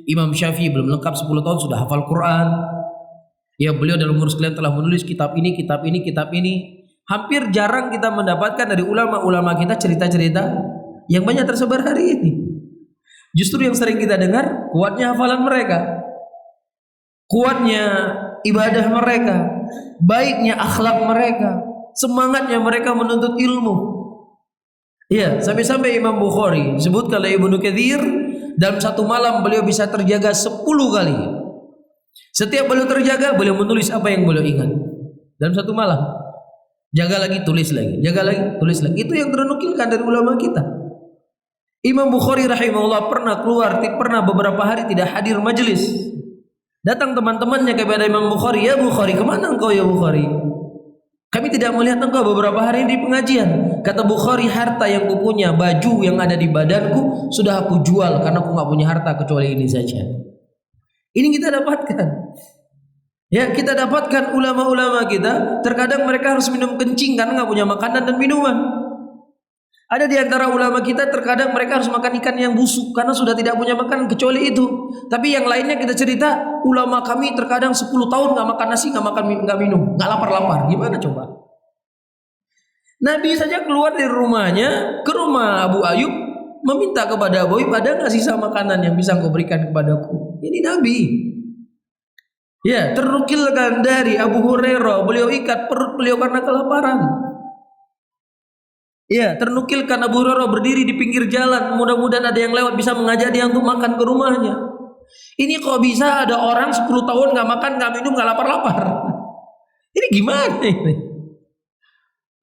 Imam Syafi'i belum lengkap 10 tahun sudah hafal Quran. Ya, beliau dalam umur sekalian telah menulis kitab ini, kitab ini, kitab ini. Hampir jarang kita mendapatkan dari ulama-ulama kita cerita-cerita yang banyak tersebar hari ini. Justru yang sering kita dengar kuatnya hafalan mereka, kuatnya ibadah mereka, baiknya akhlak mereka, semangatnya mereka menuntut ilmu. Ya, sampai-sampai Imam Bukhari disebutkan oleh Ibnu Katsir, dalam satu malam beliau bisa terjaga 10 kali. Setiap beliau terjaga, beliau menulis apa yang beliau ingat dalam satu malam. Jaga lagi, tulis lagi, jaga lagi, tulis lagi. Itu yang ternukilkan dari ulama kita. Imam Bukhari rahimahullah pernah beberapa hari tidak hadir majelis. Datang teman-temannya kepada Imam Bukhari, "Ya Bukhari, kemana engkau ya Bukhari? Kami tidak melihat engkau beberapa hari di pengajian." Kata Bukhari, "Harta yang kupunya, baju yang ada di badanku sudah aku jual karena aku nggak punya harta kecuali ini saja." Ini kita dapatkan. Ya, kita dapatkan ulama-ulama kita terkadang mereka harus minum kencing karena nggak punya makanan dan minuman. Ada di antara ulama kita terkadang mereka harus makan ikan yang busuk karena sudah tidak punya makanan kecuali itu. Tapi yang lainnya kita cerita, ulama kami terkadang 10 tahun nggak makan nasi, nggak minum, nggak lapar-lapar. Gimana coba? Nabi saja keluar dari rumahnya ke rumah Abu Ayub meminta kepada Abu Ayub, "Ada nggak sisa makanan yang bisa kau berikan kepadaku?" Ini Nabi. Ya, ternukilkan dari Abu Hurairah, beliau ikat perut beliau karena kelaparan. Ya, ternukilkan Abu Hurairah berdiri di pinggir jalan, mudah-mudahan ada yang lewat bisa mengajak dia untuk makan ke rumahnya. Ini kok bisa ada orang 10 tahun nggak makan, nggak minum, nggak lapar-lapar? Ini gimana ini?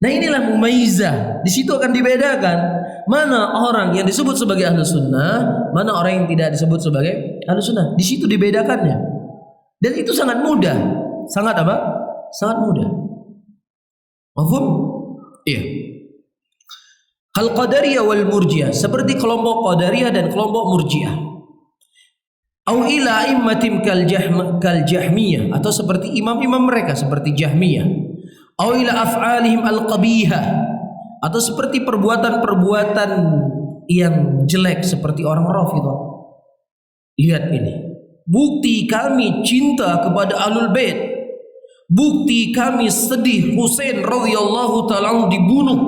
Nah, inilah mumaizah. Di situ akan dibedakan mana orang yang disebut sebagai ahlu sunnah, mana orang yang tidak disebut sebagai ahlu sunnah. Di situ dibedakannya. Dan itu sangat mudah. Sangat apa? Sangat mudah. Mafhum? Iya. Kal qadariyah wal murji'ah, seperti kelompok qadariyah dan kelompok murji'ah. Au ila immatim kal jahmiyah, atau seperti imam-imam mereka seperti Jahmiyah. Au ila af'alihim al qabihah, atau seperti perbuatan-perbuatan yang jelek seperti orang Rafidhah. Lihat ini. Bukti kami cinta kepada Ahlul Bait. Bukti kami sedih Husain radhiyallahu ta'ala dibunuh.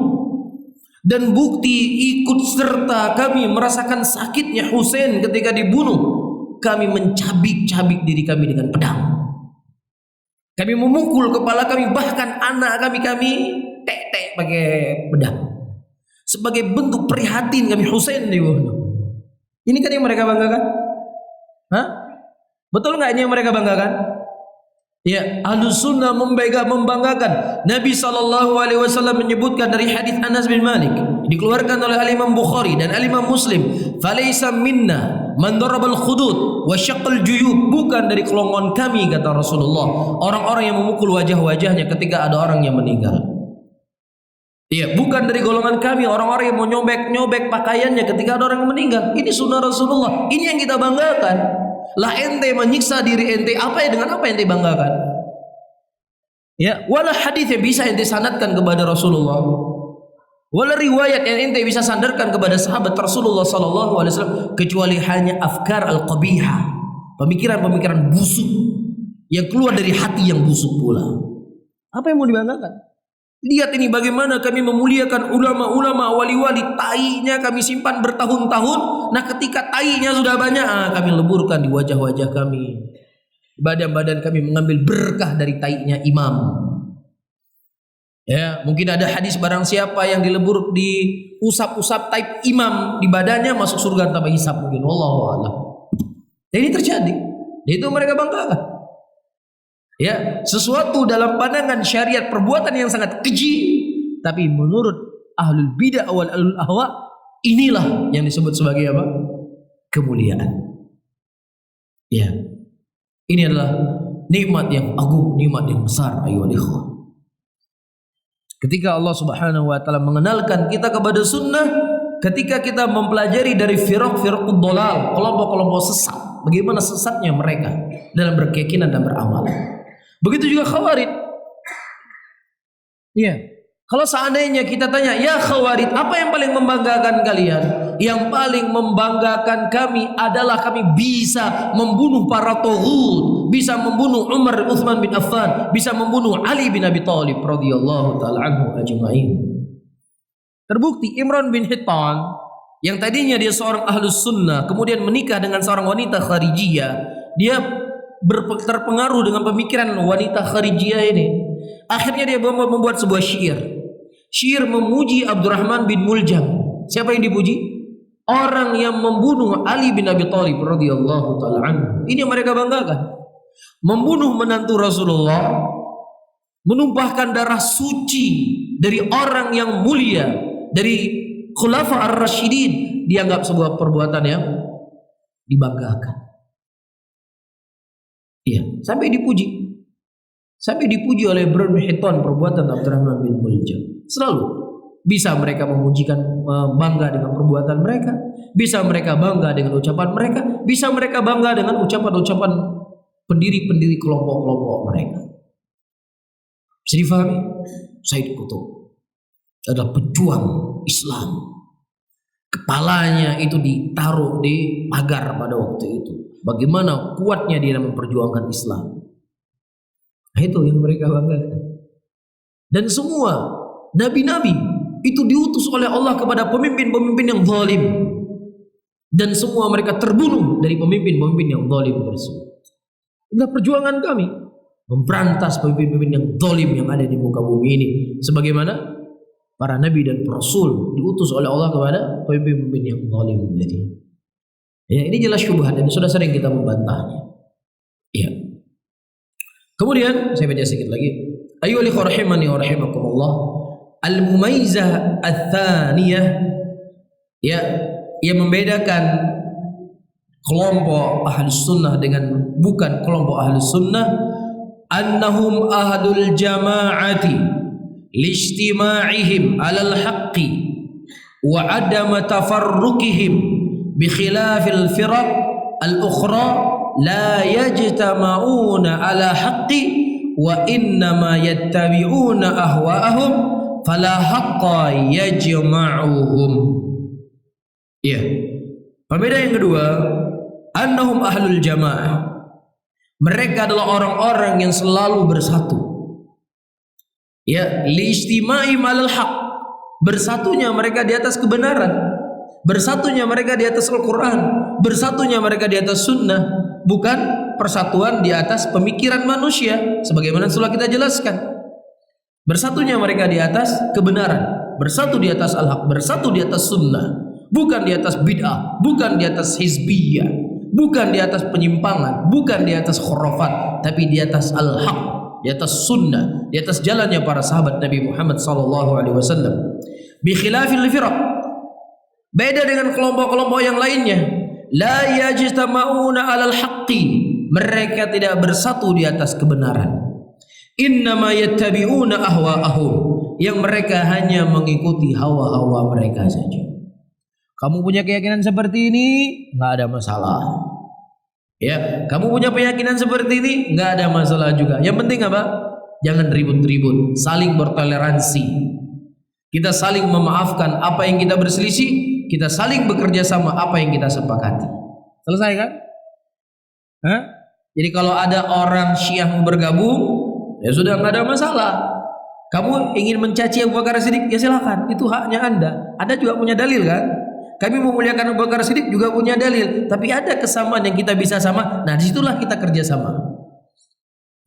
Dan bukti ikut serta kami merasakan sakitnya Husain ketika dibunuh. Kami mencabik-cabik diri kami dengan pedang. Kami memukul kepala kami, bahkan anak kami tek-tek pakai pedang. Sebagai bentuk prihatin kami Husain dibunuh. Ini kan yang mereka banggakan? Hah? Betul nggak ini yang mereka banggakan? Ya, Ahlus Sunnah membanggakan. Nabi SAW menyebutkan dari hadis Anas bin Malik, dikeluarkan oleh Al-Imam Bukhari dan Al-Imam Muslim, "Falaysa minna man darabal khudud wa syaqqal juyub." Bukan dari golongan kami, kata Rasulullah, orang-orang yang memukul wajah-wajahnya ketika ada orang yang meninggal. Iya, bukan dari golongan kami orang-orang yang mau nyobek pakaiannya ketika ada orang yang meninggal. Ini sunnah Rasulullah. Ini yang kita banggakan. Lah ente menyiksa diri ente, dengan apa ente banggakan? Ya, wala hadis yang bisa ente sanadkan kepada Rasulullah. Wala riwayat yang ente bisa sandarkan kepada sahabat Rasulullah sallallahu alaihi wasallam kecuali hanya afkar al-qabihah, pemikiran-pemikiran busuk yang keluar dari hati yang busuk pula. Apa yang mau dibanggakan? Lihat ini bagaimana kami memuliakan ulama-ulama, wali-wali, tainya kami simpan bertahun-tahun. Nah, ketika tainya sudah banyak, kami leburkan di wajah-wajah kami. Badan-badan kami mengambil berkah dari tainya imam. Ya, mungkin ada hadis barang siapa yang dilebur di usap-usap taib imam di badannya masuk surga tanpa hisab mungkin. Wallahu a'lam. Ini terjadi. Itu mereka banggakan. Ya, sesuatu dalam pandangan syariat perbuatan yang sangat keji, tapi menurut ahlul bidah wal ahlul ahwa inilah yang disebut sebagai apa? Kemuliaan. Ya. Ini adalah nikmat yang agung, nikmat yang besar ayyuhal ikhwah. Ketika Allah Subhanahu wa taala mengenalkan kita kepada sunnah, ketika kita mempelajari dari firaq-firaqud dhalal, kelompok-kelompok sesat, bagaimana sesatnya mereka dalam berkeyakinan dan beramal. Begitu juga Khawarij. Iya. Kalau seandainya kita tanya, ya Khawarij, apa yang paling membanggakan kalian? Yang paling membanggakan kami adalah kami bisa membunuh para taghut, bisa membunuh Umar Utsman bin Affan, bisa membunuh Ali bin Abi Thalib radhiyallahu taala anhu ajma'in. Terbukti Imran bin Hittan yang tadinya dia seorang ahlus sunnah kemudian menikah dengan seorang wanita kharijiyah, dia terpengaruh dengan pemikiran wanita kharijiyah ini. Akhirnya dia membuat sebuah syair memuji Abdurrahman bin Muljam. Siapa yang dipuji? Orang yang membunuh Ali bin Abi Thalib radhiyallahu taala anhu. Ini yang mereka banggakan. Membunuh menantu Rasulullah, menumpahkan darah suci dari orang yang mulia, dari Khulafa ar-Rasyidin, dianggap sebuah perbuatan yang dibanggakan. Iya, sampai dipuji. Sampai dipuji oleh Ibn Hittan perbuatan Abdurrahman bin Muljam. Selalu bisa mereka memujikan, bangga dengan perbuatan mereka, bisa mereka bangga dengan ucapan mereka, bisa mereka bangga dengan ucapan-ucapan pendiri-pendiri kelompok-kelompok mereka. Bisa difahami? Said Qutb adalah pejuang Islam. Kepalanya itu ditaruh di pagar pada waktu itu. Bagaimana kuatnya dia memperjuangkan Islam. Nah, itu yang mereka banggakan. Dan semua nabi-nabi itu diutus oleh Allah kepada pemimpin-pemimpin yang zalim. Dan semua mereka terbunuh dari pemimpin-pemimpin yang zalim tersebut. Inilah perjuangan kami memberantas pemimpin-pemimpin yang zalim yang ada di muka bumi ini. Sebagaimana para nabi dan rasul diutus oleh Allah kepada pemimpin-pemimpin yang zalim tadi. Ya, ini jelas syubhat dan sudah sering kita membantahnya. Ya. Kemudian saya baca sedikit lagi. Ayyuhal ikhwah rahimani wa rahimakumullah. Al-mumaizah ats-tsaniyah, ya, yang membedakan kelompok ahlus sunnah dengan bukan kelompok ahlus sunnah, annahum ahlul jama'ati lijtima'ihim 'alal haqqi wa 'adama tafarruqihim bi khilafil firaq al-ukhra la yajtama'una 'ala haqqi wa innama yattabi'una ahwa'ahum fala haqqa yajma'uhum. Ya. Perbedaan yang kedua, annahum ahlul jamaah. Mereka adalah orang-orang yang selalu bersatu. Ya, liistima'im 'alal haq. Bersatunya mereka di atas kebenaran. Bersatunya mereka di atas Al-Qur'an. Bersatunya mereka di atas sunnah, bukan persatuan di atas pemikiran manusia sebagaimana telah kita jelaskan. Bersatunya mereka di atas kebenaran, bersatu di atas al-haq, bersatu di atas sunnah, bukan di atas bid'ah, bukan di atas hizbiyah, bukan di atas penyimpangan, bukan di atas khurafat, tapi di atas al-haq, di atas sunnah, di atas jalannya para sahabat Nabi Muhammad SAW. Bi khilafil firaq, beda dengan kelompok-kelompok yang lainnya. La yajtama'una 'alal haqqi, mereka tidak bersatu di atas kebenaran. Innama yattabi'una ahwa'ahum, yang mereka hanya mengikuti hawa-hawa mereka saja. Kamu punya keyakinan seperti ini, nggak ada masalah. Ya, kamu punya keyakinan seperti ini, nggak ada masalah juga. Yang penting apa? Jangan ribut-ribut, saling bertoleransi. Kita saling memaafkan apa yang kita berselisih, kita saling bekerja sama apa yang kita sepakati. Selesai kan? Hah? Jadi kalau ada orang Syiah mau bergabung, ya sudah, nggak ada masalah. Kamu ingin mencaci Abu Bakar Siddiq, ya silakan, itu haknya Anda. Anda juga punya dalil kan? Kami memuliakan Abu Bakar Siddiq juga punya dalil, tapi ada kesamaan yang kita bisa sama. Nah, disitulah kita kerjasama.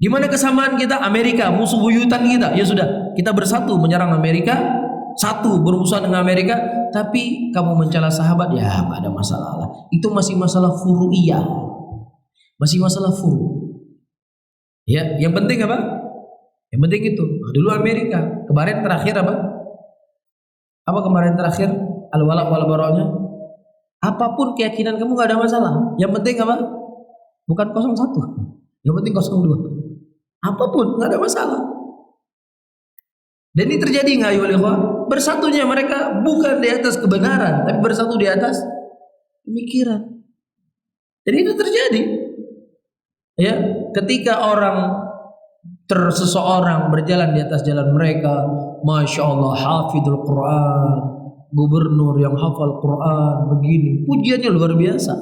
Gimana kesamaan kita? Amerika musuh buyutan kita, ya sudah, kita bersatu menyerang Amerika. Satu berurusan dengan Amerika, tapi kamu mencela sahabat, ya nggak ada masalah lah. Itu masih masalah furu'iyah, masih masalah furu'. Ya, yang penting apa? Yang penting itu. Dulu Amerika, kemarin terakhir apa? Apa kemarin terakhir? Al-wala' wal bara'nya. Apapun keyakinan kamu nggak ada masalah. Yang penting apa? Bukan 01, yang penting 02. Apapun nggak ada masalah. Dan ini terjadi nggak, ya ikhwan? Bersatunya mereka bukan di atas kebenaran, tapi bersatu di atas pemikiran. Dan itu terjadi. Ya, ketika seseorang berjalan di atas jalan mereka, masya Allah, hafidul Quran, gubernur yang hafal Quran, begini, pujiannya luar biasa.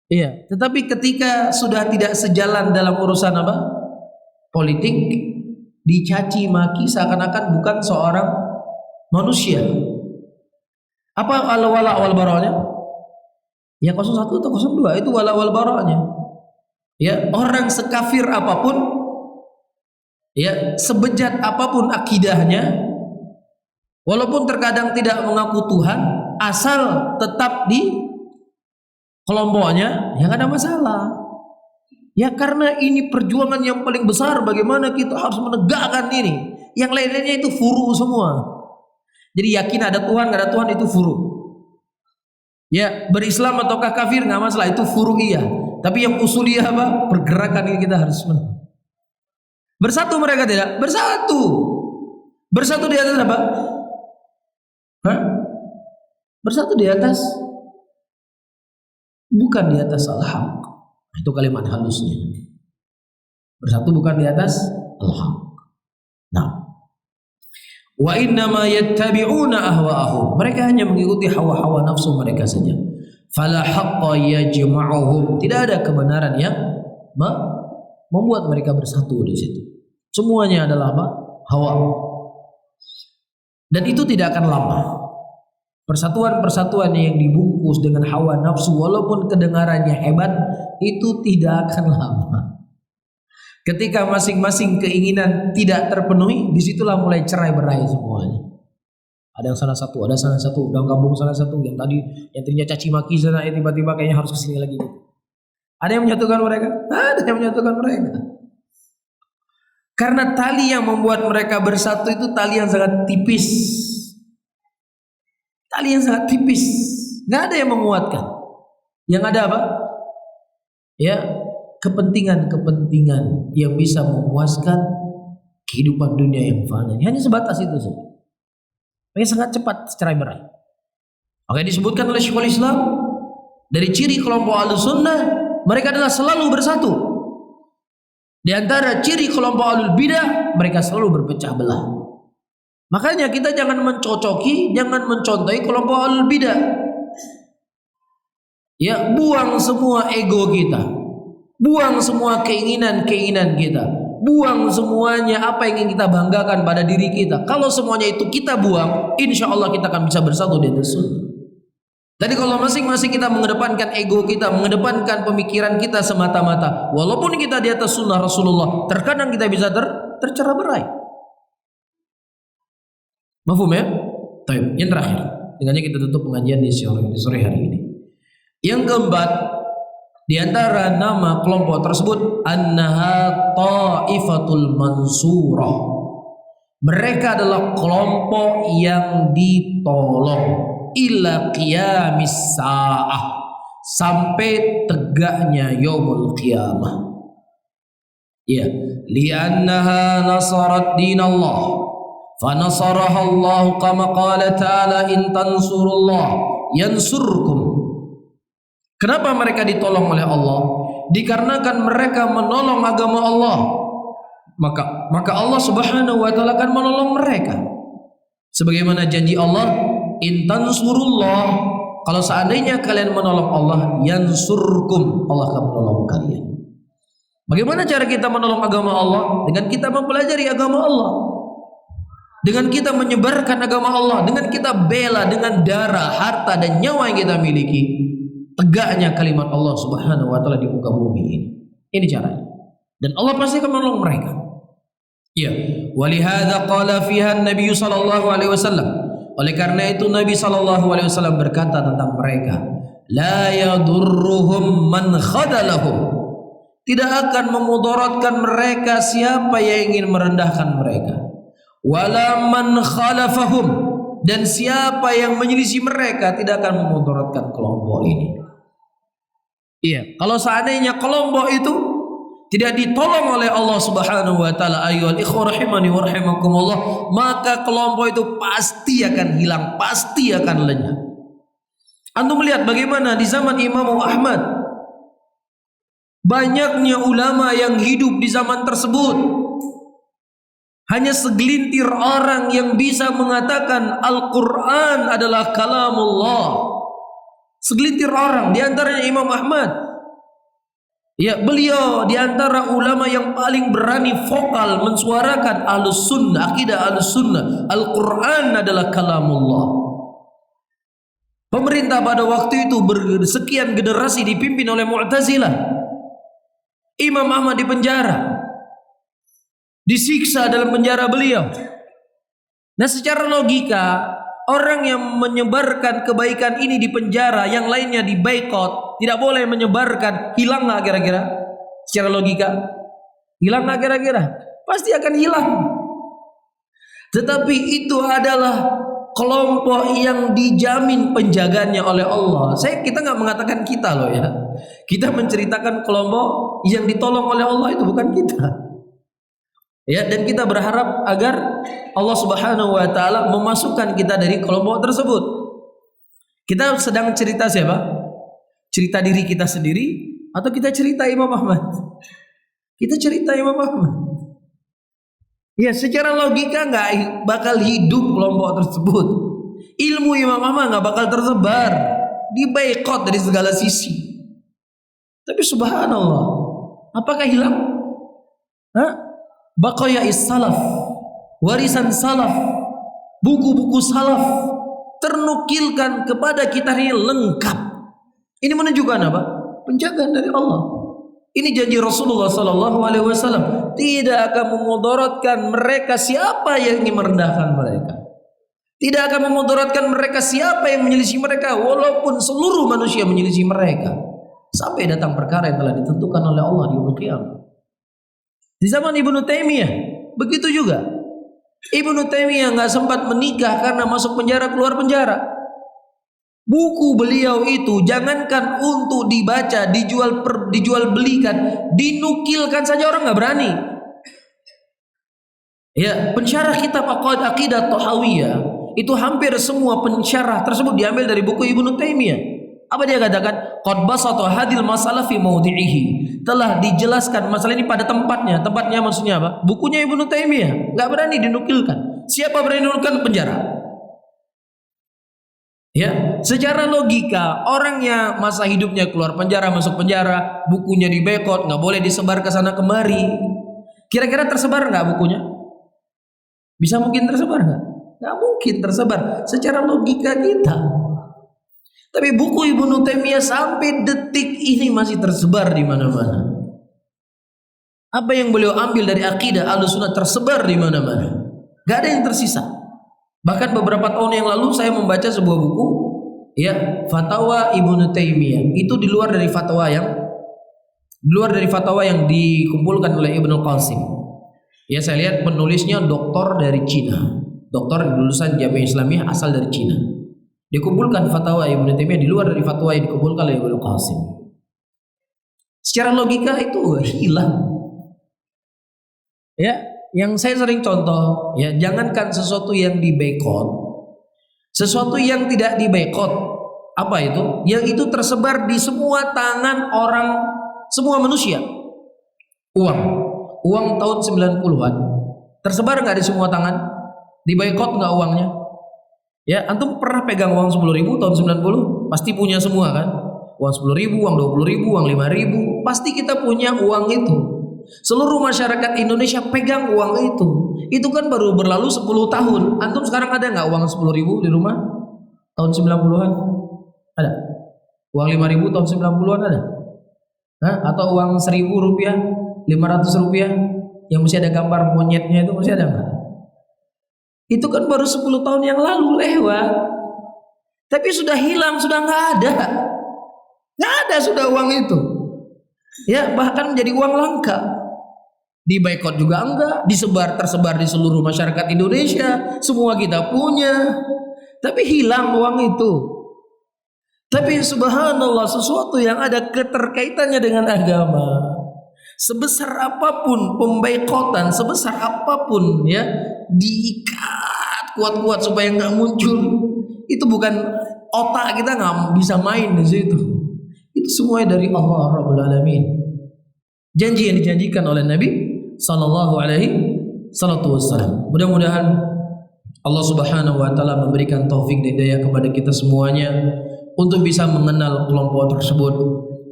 Iya, tetapi ketika sudah tidak sejalan dalam urusan apa? Politik, dicaci maki seakan-akan bukan seorang manusia. Apa al-wala wal bara'nya? Ya 01 atau 02 itu wala wal bara'nya. Ya, orang sekafir apapun, ya, sebejat apapun akidahnya, walaupun terkadang tidak mengaku Tuhan, asal tetap di kelompoknya, ya nggak ada masalah. Ya karena ini perjuangan yang paling besar, bagaimana kita harus menegakkan ini. Yang lainnya itu furu semua. Jadi yakin ada Tuhan, nggak ada Tuhan itu furu. Ya, berislam ataukah kafir nggak masalah, itu furu iya. Tapi yang usuliyah apa? Pergerakan ini kita harus bersatu. Mereka tidak bersatu. Bersatu di atas apa? Hah? Bersatu di atas, bukan di atas al-haq. Itu kalimat halusnya. Bersatu bukan di atas al-haq. Nah, wa innama yattabi'una ahwa'ahum. Mereka hanya mengikuti hawa-hawa nafsu mereka saja. Fala haqqa yajma'uhum. Tidak ada kebenaran yang membuat mereka bersatu di situ. Semuanya adalah apa? Hawa. Dan itu tidak akan lama. Persatuan-persatuan yang dibungkus dengan hawa nafsu, walaupun kedengarannya hebat, itu tidak akan lama. Ketika masing-masing keinginan tidak terpenuhi, disitulah mulai cerai-berai semuanya. Ada yang sana satu, ada sana satu, udah gabung sana satu, yang tadinya caci maki sana, tiba-tiba kayaknya harus kesini lagi. Ada yang menyatukan mereka? Ada yang menyatukan mereka. Karena tali yang membuat mereka bersatu itu tali yang sangat tipis. Tali yang sangat tipis, nggak ada yang menguatkan. Yang ada apa? Ya, kepentingan-kepentingan yang bisa memuaskan kehidupan dunia yang fana. Hanya sebatas itu saja. Makanya sangat cepat cerai-berai. Makanya disebutkan oleh Syekhul Islam, dari ciri kelompok Ahlussunnah, mereka adalah selalu bersatu. Di antara ciri kelompok Ahlul Bidah, mereka selalu berpecah belah. Makanya kita jangan mencocoki, jangan mencontohi kelompok Ahlul Bidah. Ya, buang semua ego kita. Buang semua keinginan-keinginan kita. Buang semuanya apa yang ingin kita banggakan pada diri kita. Kalau semuanya itu kita buang, insya Allah kita akan bisa bersatu di atas sunnah. Jadi kalau masing-masing kita mengedepankan ego kita, mengedepankan pemikiran kita semata-mata, walaupun kita di atas sunnah Rasulullah, terkadang kita bisa tercerai-berai. Mafhum ya? Baik, yang terakhir, dengannya kita tutup pengajian di sore hari ini. Yang keempat, di antara nama kelompok tersebut, annaha ta'ifatul mansurah. Mereka adalah kelompok yang ditolong ila qiyamis sa'ah, sampai tegaknya yaumul qiyamah. Ya, li'annaha nasarat dinallah. فَنَصَرَهَا اللَّهُ كَمَا قَالَ تَعَالَى إِن تَنْصُرُوا اللَّهَ يَنْصُرْكُمْ. Kenapa mereka ditolong oleh Allah? Dikarenakan mereka menolong agama Allah. maka Allah Subhanahu wa taala akan menolong mereka. Sebagaimana janji Allah, in tansurullah, kalau seandainya kalian menolong Allah, yansurkum, Allah akan menolong kalian. Bagaimana cara kita menolong agama Allah? Dengan kita mempelajari agama Allah, dengan kita menyebarkan agama Allah, dengan kita bela dengan darah, harta dan nyawa yang kita miliki, tegaknya kalimat Allah Subhanahu wa taala di muka bumi ini. Ini caranya. Dan Allah pasti akan menolong mereka. Ya, walihada qala fiha Nabi sallallahu alaihi wasallam. Oleh karena itu Nabi sallallahu alaihi wasallam berkata tentang mereka, la yadurruhum man khadalahum. Tidak akan memudaratkan mereka siapa yang ingin merendahkan mereka. Wala man khalafahum, dan siapa yang menyelisih mereka tidak akan memudaratkan kelompok ini. Iya, kalau seandainya kelompok itu tidak ditolong oleh Allah Subhanahu wa taala, ayyuhal ikhwah rahimani wa rahimakumullah, maka kelompok itu pasti akan hilang, pasti akan lenyap. Antum melihat bagaimana di zaman Imam Ahmad banyaknya ulama yang hidup di zaman tersebut. Hanya segelintir orang yang bisa mengatakan Al-Quran adalah kalamullah. Segelintir orang, di antaranya Imam Ahmad. Ya, beliau di antara ulama yang paling berani vokal mensuarakan Ahlus Sunnah, akidah Ahlus Sunnah, Al-Quran adalah kalamullah. Pemerintah pada waktu itu bersekian generasi dipimpin oleh Mu'tazilah. Imam Ahmad dipenjara, disiksa dalam penjara beliau. Nah, secara logika, orang yang menyebarkan kebaikan ini di penjara, yang lainnya di boikot, tidak boleh menyebarkan, hilang nggak kira-kira? Secara logika, hilang nggak kira-kira? Pasti akan hilang. Tetapi itu adalah kelompok yang dijamin penjagaannya oleh Allah. Kita nggak mengatakan kita loh ya. Kita menceritakan kelompok yang ditolong oleh Allah, itu bukan kita. Ya, dan kita berharap agar Allah Subhanahu wa taala memasukkan kita dari kelompok tersebut. Kita sedang cerita siapa? Cerita diri kita sendiri atau kita cerita Imam Ahmad? Kita cerita Imam Ahmad. Ya, secara logika nggak bakal hidup kelompok tersebut. Ilmu Imam Ahmad nggak bakal tersebar, diboikot dari segala sisi. Tapi subhanallah, apakah hilang? Baqaya salaf, warisan salaf, buku-buku salaf ternukilkan kepada kita ini lengkap. Ini menunjukkan apa? Penjagaan dari Allah. Ini janji Rasulullah sallallahu alaihi wasallam, tidak akan memudaratkan mereka siapa yang ingin merendahkan mereka. Tidak akan memudaratkan mereka siapa yang menyelisih mereka, walaupun seluruh manusia menyelisih mereka, sampai datang perkara yang telah ditentukan oleh Allah di yaumul qiyamah. Di zaman Ibnu Taimiyah begitu juga. Ibnu Taimiyah nggak sempat menikah karena masuk penjara, keluar penjara. Buku beliau itu jangankan untuk dibaca, dijual belikan, dinukilkan saja orang nggak berani. Ya, pensyarah kitab Aqidah Thahawiyah itu hampir semua pensyarah tersebut diambil dari buku Ibnu Taimiyah. Apa dia katakan? Qad basata hadil masalah fi mawdi'ihi. Telah dijelaskan masalah ini pada tempatnya. Tempatnya maksudnya apa? Bukunya Ibnu Taimiyah. Enggak berani dinukilkan. Siapa berani dinukilkan? Penjara. Ya, secara logika orang yang masa hidupnya keluar penjara, masuk penjara, bukunya diboikot, enggak boleh disebar ke sana kemari. Kira-kira tersebar enggak bukunya? Bisa mungkin tersebar enggak? Enggak mungkin tersebar secara logika kita. Tapi buku Ibnu Taimiyah sampai detik ini masih tersebar di mana-mana. Apa yang beliau ambil dari akidah Ahlussunnah tersebar di mana-mana. Gak ada yang tersisa. Bahkan beberapa tahun yang lalu saya membaca sebuah buku, ya, Fatwa Ibnu Taimiyah. Itu di luar dari fatwa yang dikumpulkan oleh Ibnu Qasim. Ya, saya lihat penulisnya doktor dari Cina. Doktor lulusan Jamiah Islamiyah asal dari Cina. Dikumpulkan fatwa Ibnu Taimiyah di luar dari fatwa yang dikumpulkan oleh Ibnu Qasim. Secara logika itu hilang. Ya, yang saya sering contoh, ya, jangankan sesuatu yang diboikot, sesuatu yang tidak diboikot, apa itu? Yang itu tersebar di semua tangan orang, semua manusia. Uang. uang tahun 90-an tersebar nggak di semua tangan? Diboikot nggak uangnya? Ya, antum pernah pegang uang 10.000 tahun 90? Pasti punya semua kan? Uang 10.000, uang 20.000, uang 5.000, pasti kita punya uang itu. Seluruh masyarakat Indonesia pegang uang itu. Itu kan baru berlalu 10 tahun. Antum sekarang ada nggak uang 10.000 di rumah? Tahun 90-an? Ada? Uang 5.000 tahun 90-an ada? Hah? Atau uang 1.000 rupiah, 500 rupiah yang masih ada gambar monyetnya itu masih ada nggak? Itu kan baru 10 tahun yang lalu lewat. Tapi sudah hilang, sudah nggak ada. Nggak ada sudah uang itu. Ya, bahkan menjadi uang langka. Diboikot juga enggak, tersebar di seluruh masyarakat Indonesia, semua kita punya. Tapi hilang uang itu. Tapi subhanallah, sesuatu yang ada keterkaitannya dengan agama, sebesar apapun pemboikotan, sebesar apapun ya, diikat kuat-kuat supaya nggak muncul, itu bukan otak kita nggak bisa main di situ. Itu semuanya dari Allah Rabbul Alamin. Janji yang dijanjikan oleh Nabi Sallallahu Alaihi Wasallam. Mudah-mudahan Allah Subhanahu Wa Taala memberikan taufik dan hidayah kepada kita semuanya untuk bisa mengenal kelompok tersebut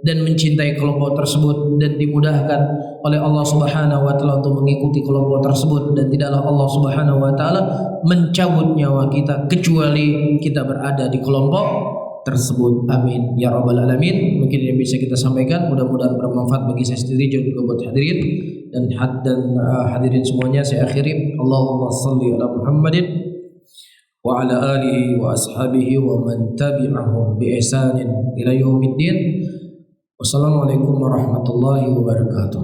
dan mencintai kelompok tersebut, dan dimudahkan oleh Allah Subhanahu Wa Taala untuk mengikuti kelompok tersebut, dan tidaklah Allah Subhanahu Wa Taala mencabut nyawa kita kecuali kita berada di kelompok tersebut. Amin ya rabbal alamin. Mungkin yang bisa kita sampaikan, mudah-mudahan bermanfaat bagi saya sendiri juga buat hadirin dan hadirin semuanya. Saya akhiri, Allahumma salli ala Muhammadin wa ala alihi wa ashabihi wa man tabi'ahum bi ihsanin ila yaumiddin. Wassalamualaikum warahmatullahi wabarakatuh.